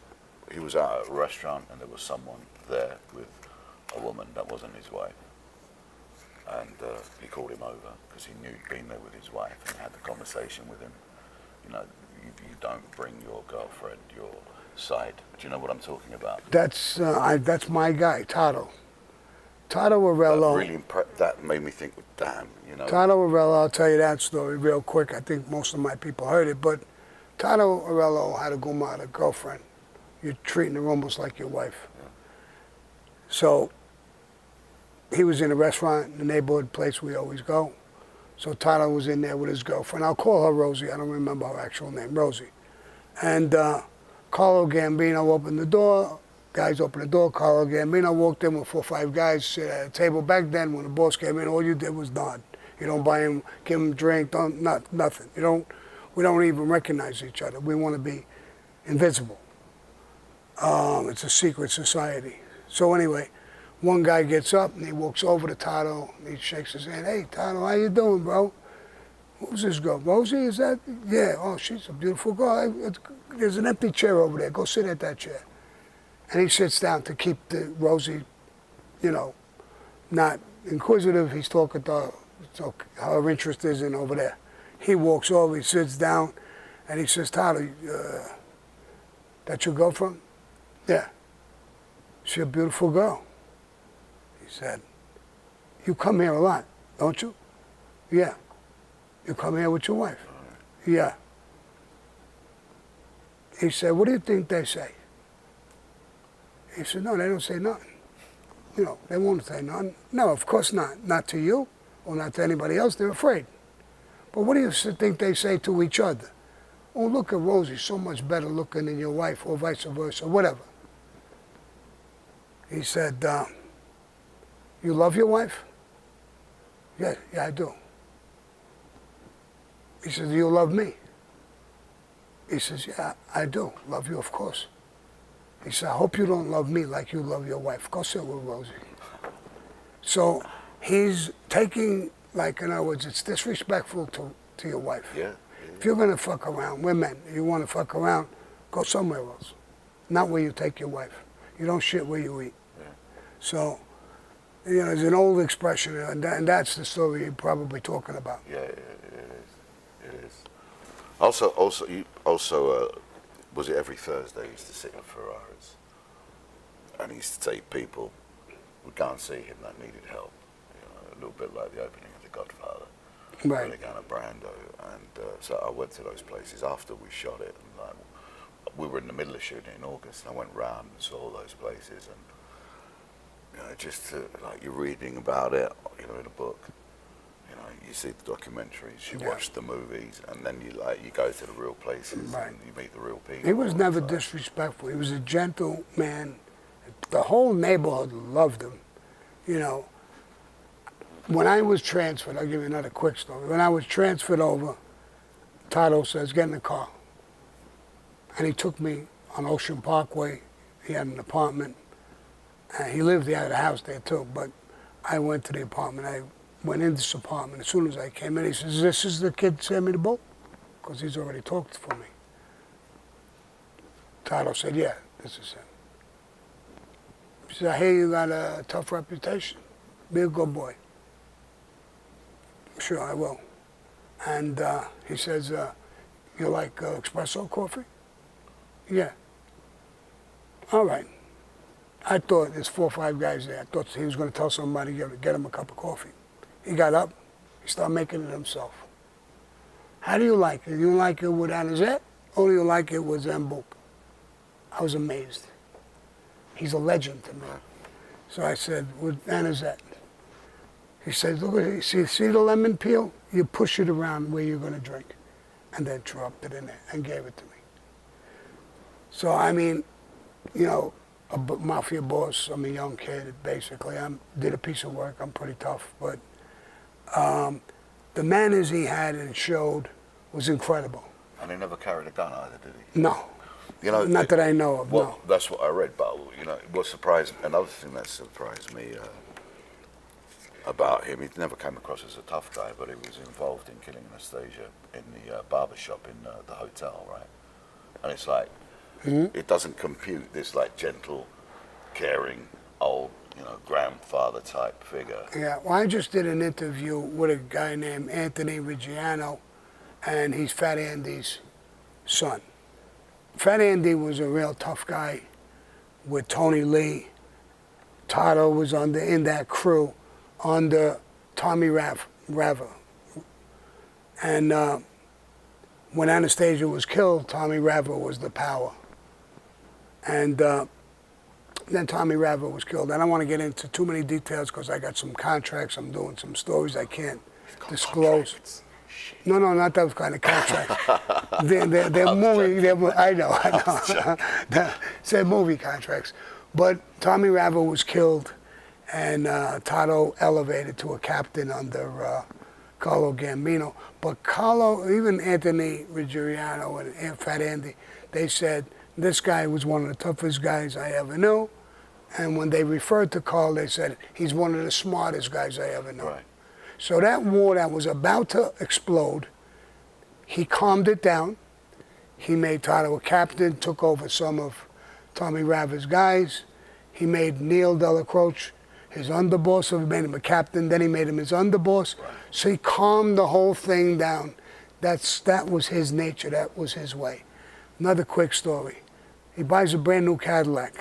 he was out at a restaurant and there was someone there with a woman that wasn't his wife, and he called him over because he knew he'd been there with his wife, and he had the conversation with him. You don't bring your girlfriend your side. Do you know what I'm talking about?
That's my guy, Tato. Tato Arello.
That made me think, damn,
Tato Arello, I'll tell you that story real quick. I think most of my people heard it, but Tato Arello had a Gumata girlfriend. You're treating her almost like your wife.
Yeah.
So he was in a restaurant, the neighborhood place we always go. So Tato was in there with his girlfriend. I'll call her Rosie. I don't remember her actual name, Rosie. And Carlo Gambino opened the door. Guys opened the door. Carlo Gambino walked in with 4 or 5 guys, sit at a table. Back then, when the boss came in, all you did was nod. You don't buy him, give him a drink, nothing. We don't even recognize each other. We want to be invisible. It's a secret society. So anyway, one guy gets up and he walks over to Tato and he shakes his hand. Hey, Tato, how you doing, bro? Who's this girl? Rosie, is that? Yeah, oh, she's a beautiful girl. There's an empty chair over there. Go sit at that chair. And he sits down to keep Rosie, not inquisitive. He's talking to her, so her interest is in over there. He walks over, he sits down, and he says, Tato, that your girlfriend? Yeah. She's a beautiful girl. He said, you come here a lot, don't you? Yeah. You come here with your wife? Yeah. He said, what do you think they say? He said, no, they don't say nothing. They won't say nothing. No, of course not. Not to you or not to anybody else. They're afraid. But what do you think they say to each other? Oh, look at Rosie, so much better looking than your wife, or vice versa, whatever. He said, you love your wife? Yeah, I do. He says, do you love me? He says, yeah, I do. Love you, of course. He said, I hope you don't love me like you love your wife. Go sit with Rosie. So he's taking, in other words, it's disrespectful to your wife.
Yeah.
If you're going to fuck around, we're men. You want to fuck around, go somewhere else. Not where you take your wife. You don't shit where you eat.
Yeah.
So, there's an old expression, and that's the story you're probably talking about.
Yeah, it is. Also, was it every Thursday he used to sit in Ferraris, and he used to take people, would go and see him that needed help, a little bit like the opening of The Godfather,
Right.
Elegana Brando, and so I went to those places after we shot it, and we were in the middle of shooting in August, and I went round and saw all those places, and just you're reading about it, in a book. You see the documentaries, you watch the movies, and then you go to the real places,
Right.
and you meet the real people.
He was never disrespectful. He was a gentle man. The whole neighborhood loved him. when I was transferred, I'll give you another quick story. When I was transferred over, Tato says, get in the car. And he took me on Ocean Parkway. He had an apartment. And he lived, he had a house there too, but I went to the apartment. I went in this apartment. As soon as I came in, he says, this is the kid Sammy the Bull? Because he's already talked for me. Tato said, yeah, this is him. He said, I hear you got a tough reputation. Be a good boy. Sure, I will. And he says, you like espresso coffee? Yeah. All right. I thought there's 4 or 5 guys there. I thought he was going to tell somebody to get him a cup of coffee. He got up. He started making it himself. How do you like it? You like it with anisette, or do you like it with Zambuca? I was amazed. He's a legend to me. So I said, with anisette. He said, look at it. See the lemon peel? You push it around where you're going to drink. And then dropped it in there and gave it to me. So, I mean, you know, a mafia boss, I'm a young kid, basically. I did a piece of work, I'm pretty tough, but the manners he had and showed was incredible.
And he never carried a gun either, did he?
No,
You know,
not that I know of,
well,
no.
that's what I read, but you know, what surprised another thing that surprised me about him, he never came across as a tough guy, but he was involved in killing Anastasia in the barber shop in the hotel, right? And it's like, it doesn't compute this like gentle, caring, old, you know, grandfather type figure.
Yeah, well, I just did an interview with a guy named Anthony Reggiano, and he's Fat Andy's son. Fat Andy was a real tough guy with Tony Lee. Tato was in that crew under Tommy Rava. And when Anastasia was killed, Tommy Rava was the power. And then Tommy Rava was killed. I don't want to get into too many details because I got some contracts. I'm doing some stories I can't disclose. No, not those kind of contracts. they're movie. I know. They're movie contracts. But Tommy Rava was killed, and Tato elevated to a captain under Carlo Gambino. But Carlo, even Anthony Ruggiero and Fat Andy, they said this guy was one of the toughest guys I ever knew. And when they referred to Carl, they said he's one of the smartest guys I ever knew. Right. So that war that was about to explode, he calmed it down. He made Tato a captain, took over some of Tommy Rava's guys. He made Neil Delacroce his underboss, so he made him a captain, then he made him his underboss. Right. So he calmed the whole thing down. That was his nature, that was his way. Another quick story. He buys a brand new Cadillac,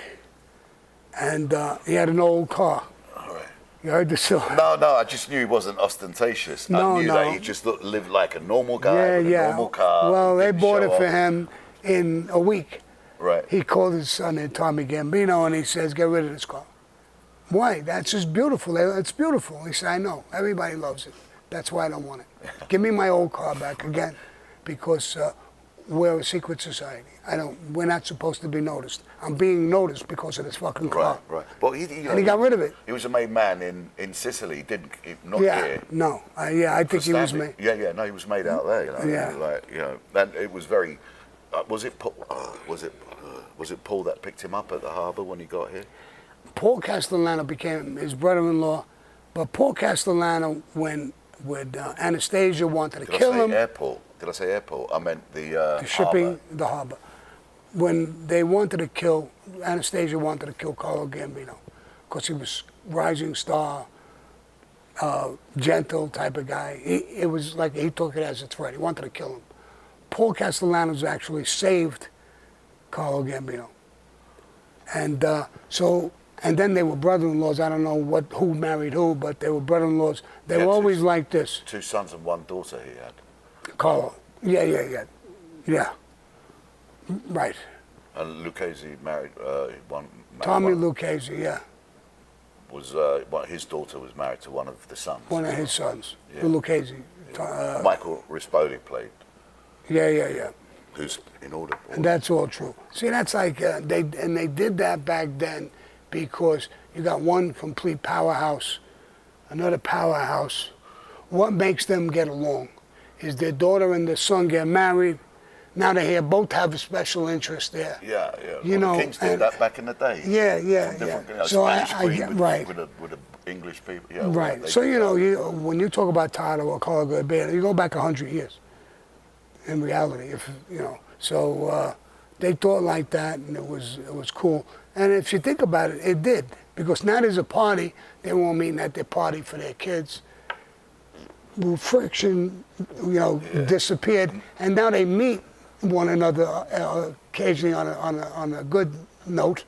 and he had an old car.
All right.
You heard the story?
No, I just knew he wasn't ostentatious. I knew that he just lived like a normal guy with a normal car.
Well, they bought it for him in a week.
Right.
He called his son in, Tommy Gambino, and he says, get rid of this car. Why? That's just beautiful. It's beautiful. He said, I know. Everybody loves it. That's why I don't want it. Give me my old car back again, because we're a secret society. We're not supposed to be noticed. I'm being noticed because of this fucking car.
Right. Well, he
got rid of it.
He was a made man in Sicily. Not
yeah,
here.
No. I think he was made.
Yeah. No, he was made out there. You know.
Yeah.
Like, you know, and it was very. Was it Paul that picked him up at the harbour when he got here?
Paul Castellano became his brother-in-law, but Paul Castellano, when Anastasia wanted to kill him.
Did I say airport? I meant the
shipping,
harbour.
the harbour. When they wanted to kill, Anastasia wanted to kill Carlo Gambino, because he was rising star, gentle type of guy. It was like he took it as a threat. He wanted to kill him. Paul Castellano's actually saved Carlo Gambino. And then they were brother-in-laws. I don't know who married who, but they were brother-in-laws. They were always like this.
2 sons and 1 daughter he had.
Carlo. Yeah. Right.
And Lucchese married one.
Tommy Lucchese, yeah.
Was his daughter was married to one of the sons.
One of his sons, the Lucchese.
Michael Rispoli played.
Yeah.
Who's in order.
And that's all true. See, that's like they did that back then because you got one complete powerhouse, another powerhouse. What makes them get along is their daughter and their son get married. Now they here both have a special interest there.
Yeah.
You
Well,
know,
the Kings did
and-
that back in the day.
Yeah.
Different,
So
Spanish Queen
get
with,
right.
with the English people. Yeah,
Right.
they
So,
did
you know,
that.
when you talk about title or call it good bad, you go back 100 years in reality, if you know. So they thought like that, and it was cool. And if you think about it, it did. Because now there's a party, they won't mean at their party for their kids. Friction, disappeared, and now they meet one another occasionally on a good note,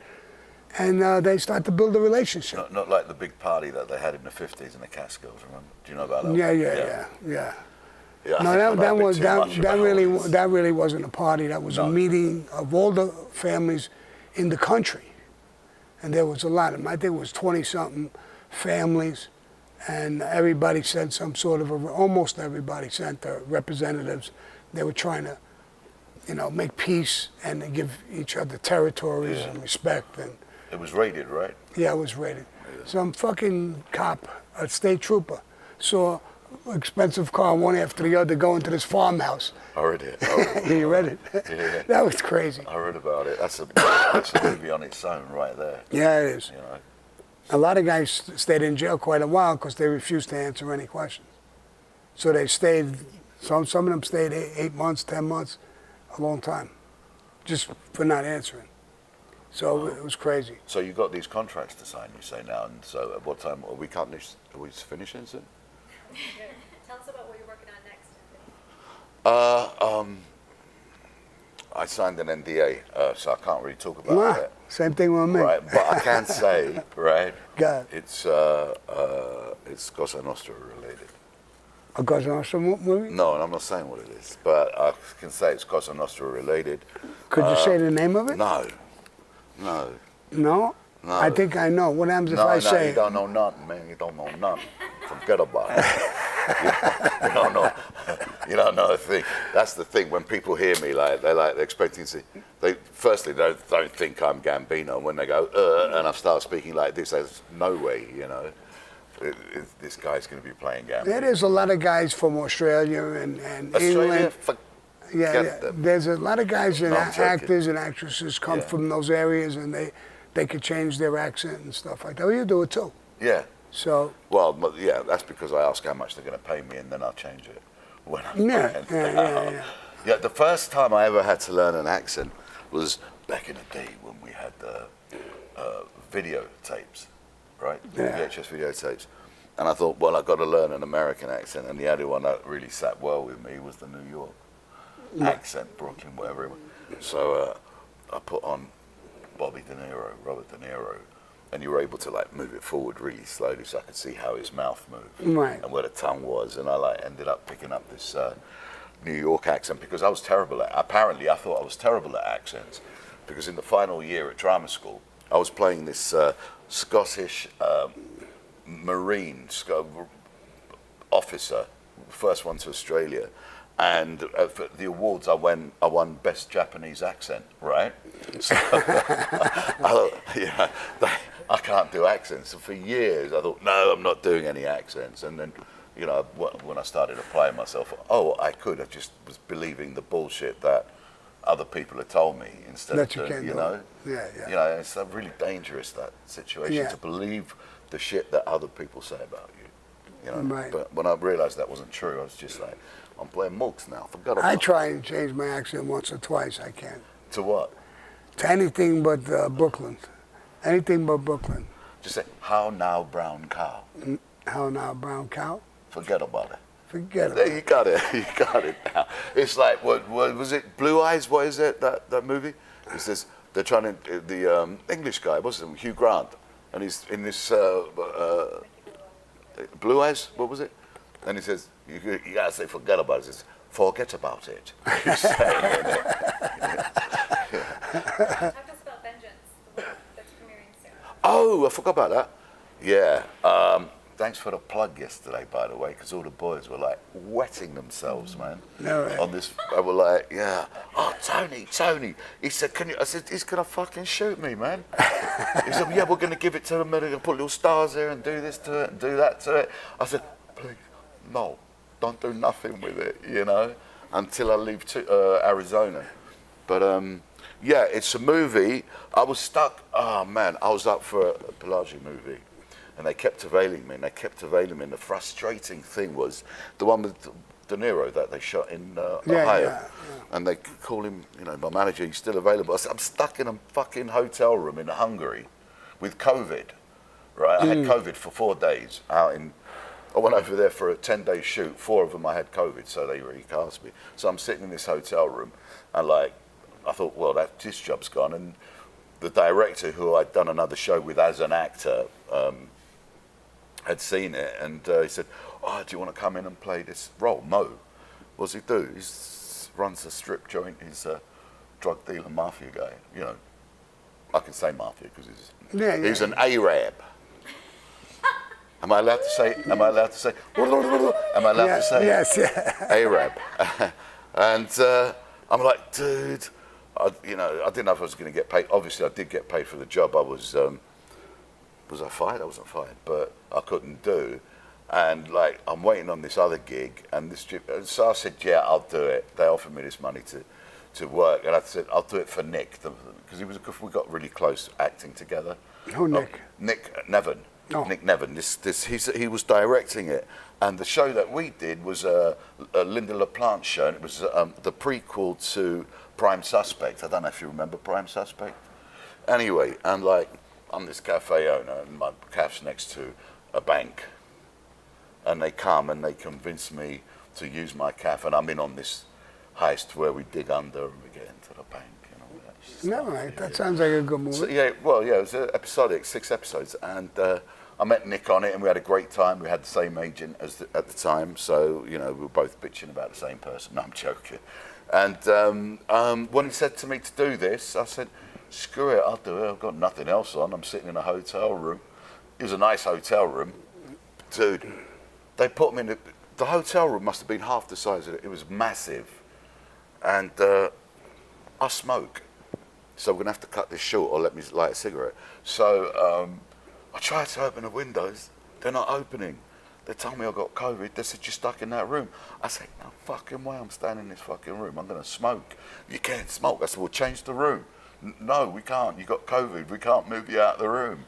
and they start to build a relationship.
Not like the big party that they had in the 50s in the Catskills, remember? Do you know about that?
Yeah.
Yeah, I
No,
think I know
that
a bit
was
too much about all this.
that really wasn't a party. That was a
No.
meeting of all the families in the country, and there was a lot of them. I think it was 20-something families, and everybody sent some sort of almost everybody sent their representatives. They were trying to, make peace and to give each other territories
Yeah.
and respect. And
It was raided, right?
yeah, it was raided. Some fucking cop, a state trooper, saw an expensive car one after the other go into this farmhouse.
I read it.
You read it?
Yeah.
That was crazy.
I read about it. That's a movie on its own right there.
Yeah, it is.
You know.
A lot of guys stayed in jail quite a while because they refused to answer any questions. So they stayed, some of them stayed 8 months, 10 months, a long time, just for not answering. So it was crazy.
So you got these contracts to sign, you say now, and so at what time are we finishing soon?
Tell us about what you're working on next.
I signed an NDA, so I can't really talk about
Nah,
it.
same thing with me.
Right, but I can say, right,
God.
it's Cosa Nostra related.
A Cosa Nostra movie?
No, and I'm not saying what it is, but I can say it's Cosa Nostra related.
Could you say the name of it?
No.
No?
No.
I think I know. What happens if
No,
I say
you don't know nothing, man. You don't know nothing. Forget about it. You don't know. You don't know a thing. That's the thing. When people hear me, they're expecting to see. Firstly, they don't think I'm Gambino. When they go, and I start speaking like this, there's no way, this guy's going to be playing Gambino.
There's a lot of guys from Australia and
Australia,
England. Yeah.
them.
There's a lot of guys and
No, I'm joking.
actors and actresses come
Yeah.
from those areas, and they could change their accent and stuff like that. Well, you do it too.
Yeah.
So
Well, yeah, that's because I ask how much they're going to pay me, and then I'll change it. When I'm
Yeah.
Yeah, the first time I ever had to learn an accent was back in the day when we had videotapes, right?
Yeah.
VHS videotapes. And I thought, well, I've got to learn an American accent. And the only one that really sat well with me was the New York accent, Brooklyn, whatever it was. So I put on Robert De Niro. And you were able to move it forward really slowly so I could see how his mouth moved.
Right.
And where the tongue was. And I ended up picking up this New York accent because I was terrible at apparently I thought I was terrible at accents because in the final year at drama school I was playing this Scottish Marine officer, first one to Australia, and for the awards I won best Japanese accent, right? So I can't do accents. So for years I thought, no, I'm not doing any accents, and then when I started applying myself, I could. I just was believing the bullshit that other people had told me instead
That
of
you can't do it. Yeah.
It's really dangerous, that situation,
Yeah.
to believe the shit that other people say about you.
Right.
But when I realized that wasn't true, I was just like, I'm playing Mooks now. Forgot about
I try and change my accent once or twice. I can't.
To what?
To anything but Brooklyn. Anything but Brooklyn.
Just say, how now, brown cow?
How now, brown cow?
Forget about it.
Forget
There,
it.
you got it. You got it now. It's like, what was it? Blue Eyes? What is it? That movie? It says they're trying to the English guy. What's his name? Hugh Grant, and he's in this Blue Eyes. What was it? And he says, you gotta say forget about it. He says, forget about it. He's saying it.
Talk to us about Vengeance, the one that's premiering soon.
Oh, I forgot about that. Yeah. thanks for the plug yesterday, by the way, because all the boys were like wetting themselves, man.
No way.
On this, they were like, yeah. Oh, Tony. He said, can you? I said, he's gonna fucking shoot me, man. He said, yeah, we're gonna give it to him. We're gonna put little stars here and do this to it and do that to it. I said, please, no, don't do nothing with it, you know, until I leave to Arizona. But yeah, it's a movie. I was stuck. Oh man, I was up for a Pelagi movie. And they kept availing me, and the frustrating thing was the one with De Niro that they shot in Ohio.
Yeah.
And they call him, you know, my manager, he's still available. I said, I'm stuck in a fucking hotel room in Hungary with COVID, right? I had COVID for 4 days I went over there for a 10-day shoot. 4 of them I had COVID, so they recast me. So I'm sitting in this hotel room, and like, I thought, well, this job's gone. And the director, who I'd done another show with as an actor, had seen it, and he said, oh, do you want to come in and play this role? Mo, what does he do? He runs a strip joint. He's a drug dealer, mafia guy. You know, I can say mafia because he's an Arab. Am I allowed to say? Am I allowed to say?
Yes.
Arab. And I'm like, dude, I didn't know if I was going to get paid. Obviously, I did get paid for the job. I was I fired? I wasn't fired, but I couldn't do. And like, I'm waiting on this other gig, and so I said, yeah, I'll do it. They offered me this money to work, and I said, I'll do it for Nick, because we got really close acting together.
Who, Nick?
Nick Nevin.
Oh.
Nick Nevin. He was directing it, and the show that we did was a Linda LaPlante show, and it was the prequel to Prime Suspect. I don't know if you remember Prime Suspect. Anyway, and like, I'm this cafe owner, and my cafe's next to a bank. And they come and they convince me to use my cafe, and I'm in on this heist where we dig under and we get into the bank and all that stuff.
No, right. That sounds like a good movie.
So, it was episodic, 6 episodes, and I met Nick on it, and we had a great time. We had the same agent at the time, so we were both bitching about the same person. No, I'm joking. And when he said to me to do this, I said, screw it, I'll do it. I've got nothing else on. I'm sitting in a hotel room. It was a nice hotel room. Dude, they put me in the hotel room must have been half the size of it. It was massive. And I smoke. So we're going to have to cut this short or let me light a cigarette. So I tried to open the windows. They're not opening. They told me I got COVID. They said, you're stuck in that room. I said, no fucking way I'm staying in this fucking room. I'm going to smoke. You can't smoke. I said, well, change the room. No, we can't. You got COVID. We can't move you out of the room.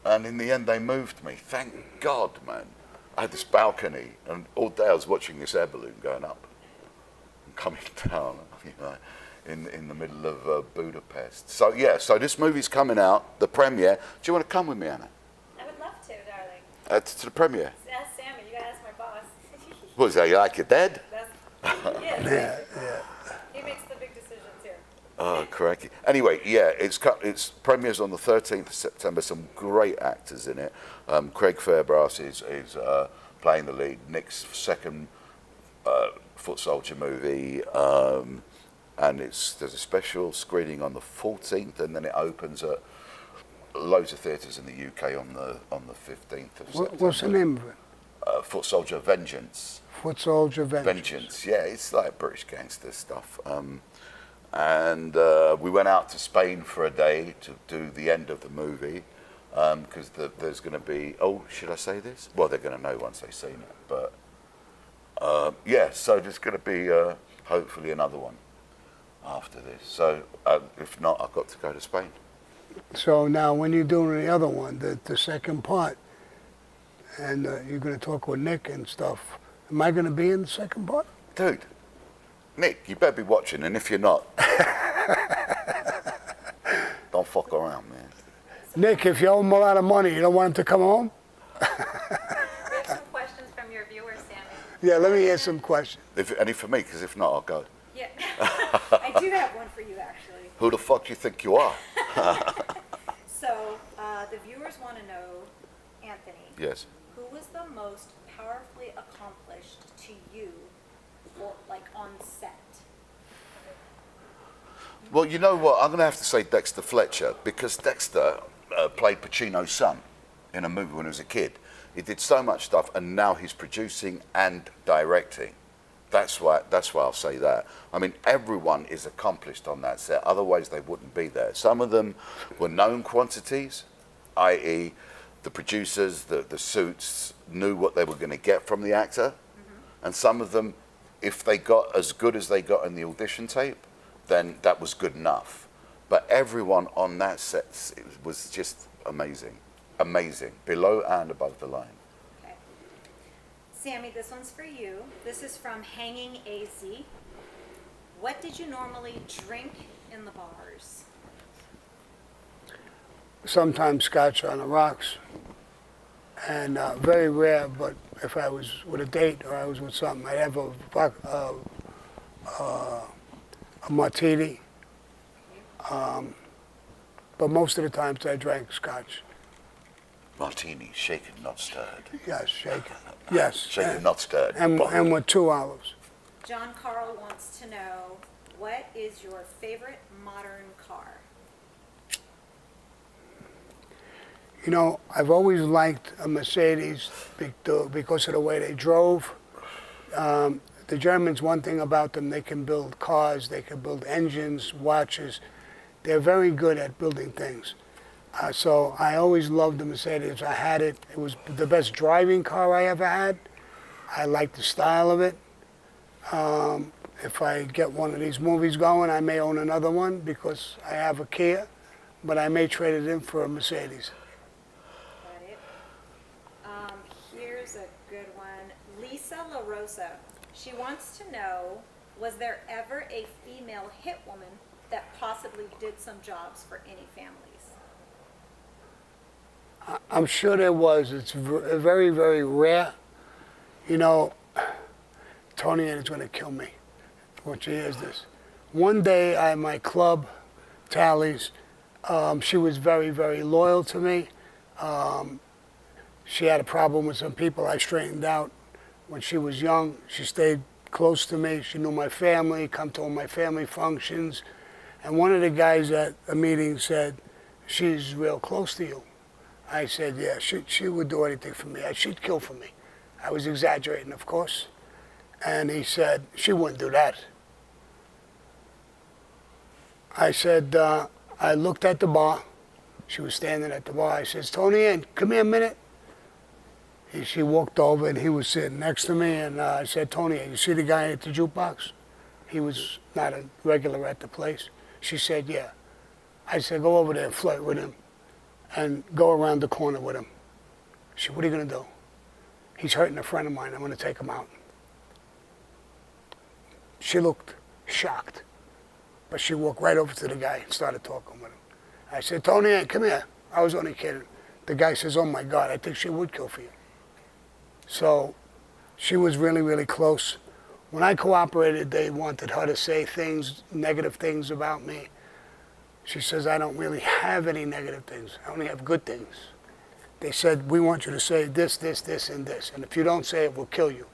And in the end, they moved me. Thank God, man. I had this balcony, and all day I was watching this air balloon going up and coming down, in the middle of Budapest. So yeah, so this movie's coming out, the premiere. Do you want to come with me, Anna?
I would love to, darling.
To the premiere.
Ask Sammy. You gotta ask my boss.
What is that? You like your dad?
Yeah.
He makes the big decisions here.
Oh, correct. Anyway, yeah, it's premieres on the 13th of September. Some great actors in it. Craig Fairbrass is playing the lead. Nick's second Foot Soldier movie, and there's a special screening on the 14th, and then it opens at loads of theatres in the UK on the 15th of September.
What's the name of it?
Foot Soldier Vengeance.
Foot Soldier Vengeance.
Yeah, it's like British gangster stuff. And we went out to Spain for a day to do the end of the movie, because there's going to be, should I say this? Well, they're going to know once they've seen it. But yeah, so there's going to be hopefully another one after this. So if not, I've got to go to Spain.
So now when you're doing the other one, the second part, and you're going to talk with Nick and stuff, am I going to be in the second part?
Dude, Nick, you better be watching, and if you're not, don't fuck around, man.
Nick, if you owe him a lot of money, you don't want him to come home?
We have some questions from your viewers, Sammy.
Yeah, let me ask some questions.
Any for me, because if not, I'll go.
Yeah. I do have one for you, actually.
Who the fuck do you think you are?
So, the viewers want to know, Anthony.
Yes.
Who was the most powerfully accomplished to you, on set?
Well, you know what? I'm going to have to say Dexter Fletcher, because Dexter played Pacino's son in a movie when he was a kid. He did so much stuff, and now he's producing and directing. That's why I'll say that. I mean, everyone is accomplished on that set. Otherwise, they wouldn't be there. Some of them were known quantities, i.e., the producers, the suits knew what they were going to get from the actor, and some of them, if they got as good as they got in the audition tape, then that was good enough. But everyone on that set was just amazing, amazing, below and above the line.
Okay. Sammy, this one's for you. This is from Hanging AZ. What did you normally drink in the bars?
Sometimes scotch on the rocks, and very rare, but if I was with a date or I was with something, I'd have a martini. But most of the times I drank scotch.
Martini, shaken, not stirred.
Yes, shaken. Yes.
Shaken, not stirred.
And with 2 olives.
John Carl wants to know, what is your favorite modern car?
You know, I've always liked a Mercedes because of the way they drove. The Germans, one thing about them, they can build cars, they can build engines, watches. They're very good at building things. So I always loved the Mercedes. I had it. It was the best driving car I ever had. I liked the style of it. If I get one of these movies going, I may own another one because I have a Kia, but I may trade it in for a Mercedes.
Got it. Here's a good one. Lisa La Rosa. She wants to know, was there ever a female hit woman that possibly did some jobs for any families?
I'm sure there was. It's very, very rare. You know, Tony is going to kill me when she hears this. One day at my club, Tally's, she was very, very loyal to me. She had a problem with some people I straightened out when she was young. She stayed close to me. She knew my family, come to all my family functions. And one of the guys at a meeting said, she's real close to you. I said, yeah, she would do anything for me. She'd kill for me. I was exaggerating, of course. And he said, she wouldn't do that. I said, I looked at the bar. She was standing at the bar. I said, Tony Ann, come here a minute. She walked over and he was sitting next to me. And I said, Tony Ann, you see the guy at the jukebox? He was not a regular at the place. She said, yeah. I said, go over there and flirt with him and go around the corner with him. She said, what are you going to do? He's hurting a friend of mine. I'm going to take him out. She looked shocked, but she walked right over to the guy and started talking with him. I said, Tony, come here. I was only kidding. The guy says, oh my God, I think she would kill for you. So she was really, really close. When I cooperated, they wanted her to say things, negative things about me. She says, I don't really have any negative things. I only have good things. They said, we want you to say this, this, this, and this. And if you don't say it, we'll kill you.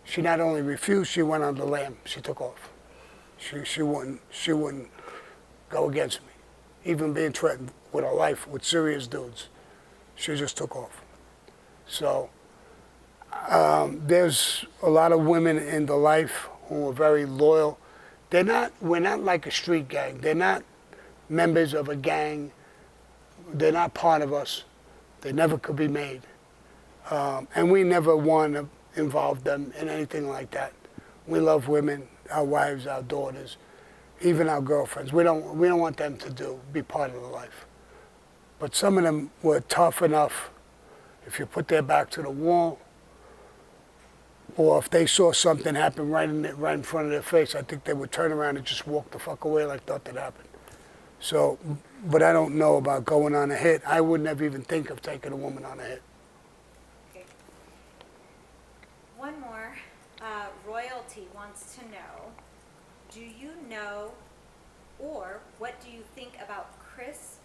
She not only refused, she went on the lam. She took off. She wouldn't go against me. Even being threatened with her life with serious dudes. She just took off. So there's a lot of women in the life who are very loyal. We're not like a street gang. They're not members of a gang. They're not part of us. They never could be made. And we never want to involve them in anything like that. We love women, our wives, our daughters, even our girlfriends. We don't want them to be part of the life. But some of them were tough enough. If you put their back to the wall, or if they saw something happen right in front of their face, I think they would turn around and just walk the fuck away like nothing happened. So, but I don't know about going on a hit. I wouldn't have even think of taking a woman on a hit.
Okay. One more. Royalty wants to know, do you know, or what do you think about Chris,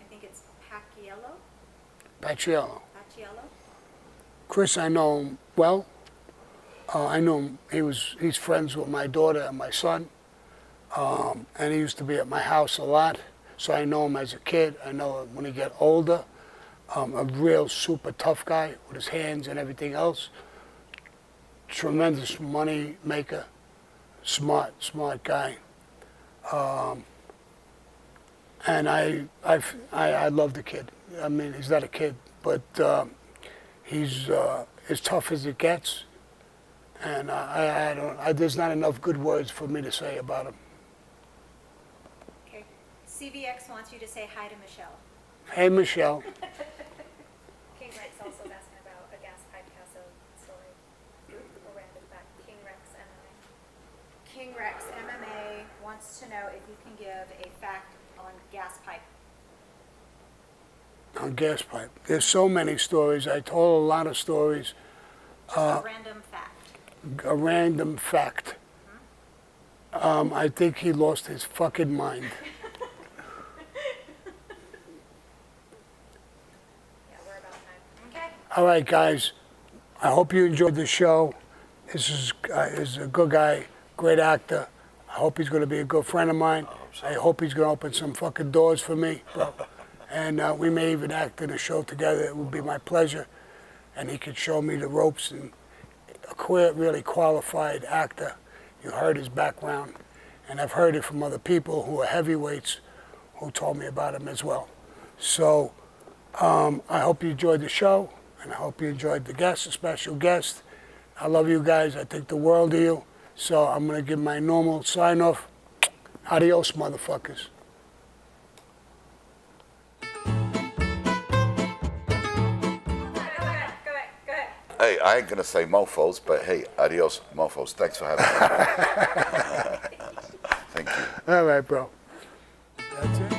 I think it's Pacquiello?
Pacquiello.
Pacquiello?
Chris, I know him well. I know him. He's friends with my daughter and my son. And he used to be at my house a lot. So I know him as a kid. I know him when he get older. A real super tough guy with his hands and everything else. Tremendous money maker, smart guy. And I love the kid. I mean, he's not a kid, but he's as tough as it gets. And there's not enough good words for me to say about him.
Okay. CVX wants you to say hi to Michelle.
Hey, Michelle.
King Rex also is asking about a gas pipe castle story. Or random fact. King Rex MMA.
King Rex MMA wants to know if you can give a fact on gas pipe.
On gas pipe. There's so many stories. I told a lot of stories.
Just a random fact.
A random fact. I think he lost his fucking mind.
Yeah, we're about time.
Okay.
All right, guys. I hope you enjoyed the show. This is a good guy, great actor. I hope he's going to be a good friend of mine. I hope he's going to open some fucking doors for me, bro. And we may even act in a show together. It would be my pleasure. And he could show me the ropes. And a really qualified actor. You heard his background. And I've heard it from other people who are heavyweights who told me about him as well. So I hope you enjoyed the show. And I hope you enjoyed the guest, a special guest. I love you guys. I think the world of you. So I'm going to give my normal sign off. Adios, motherfuckers.
Go ahead.
Hey, I ain't gonna say mofos, but hey, adios, mofos. Thanks for having me. Thank you.
All right, bro. That's it.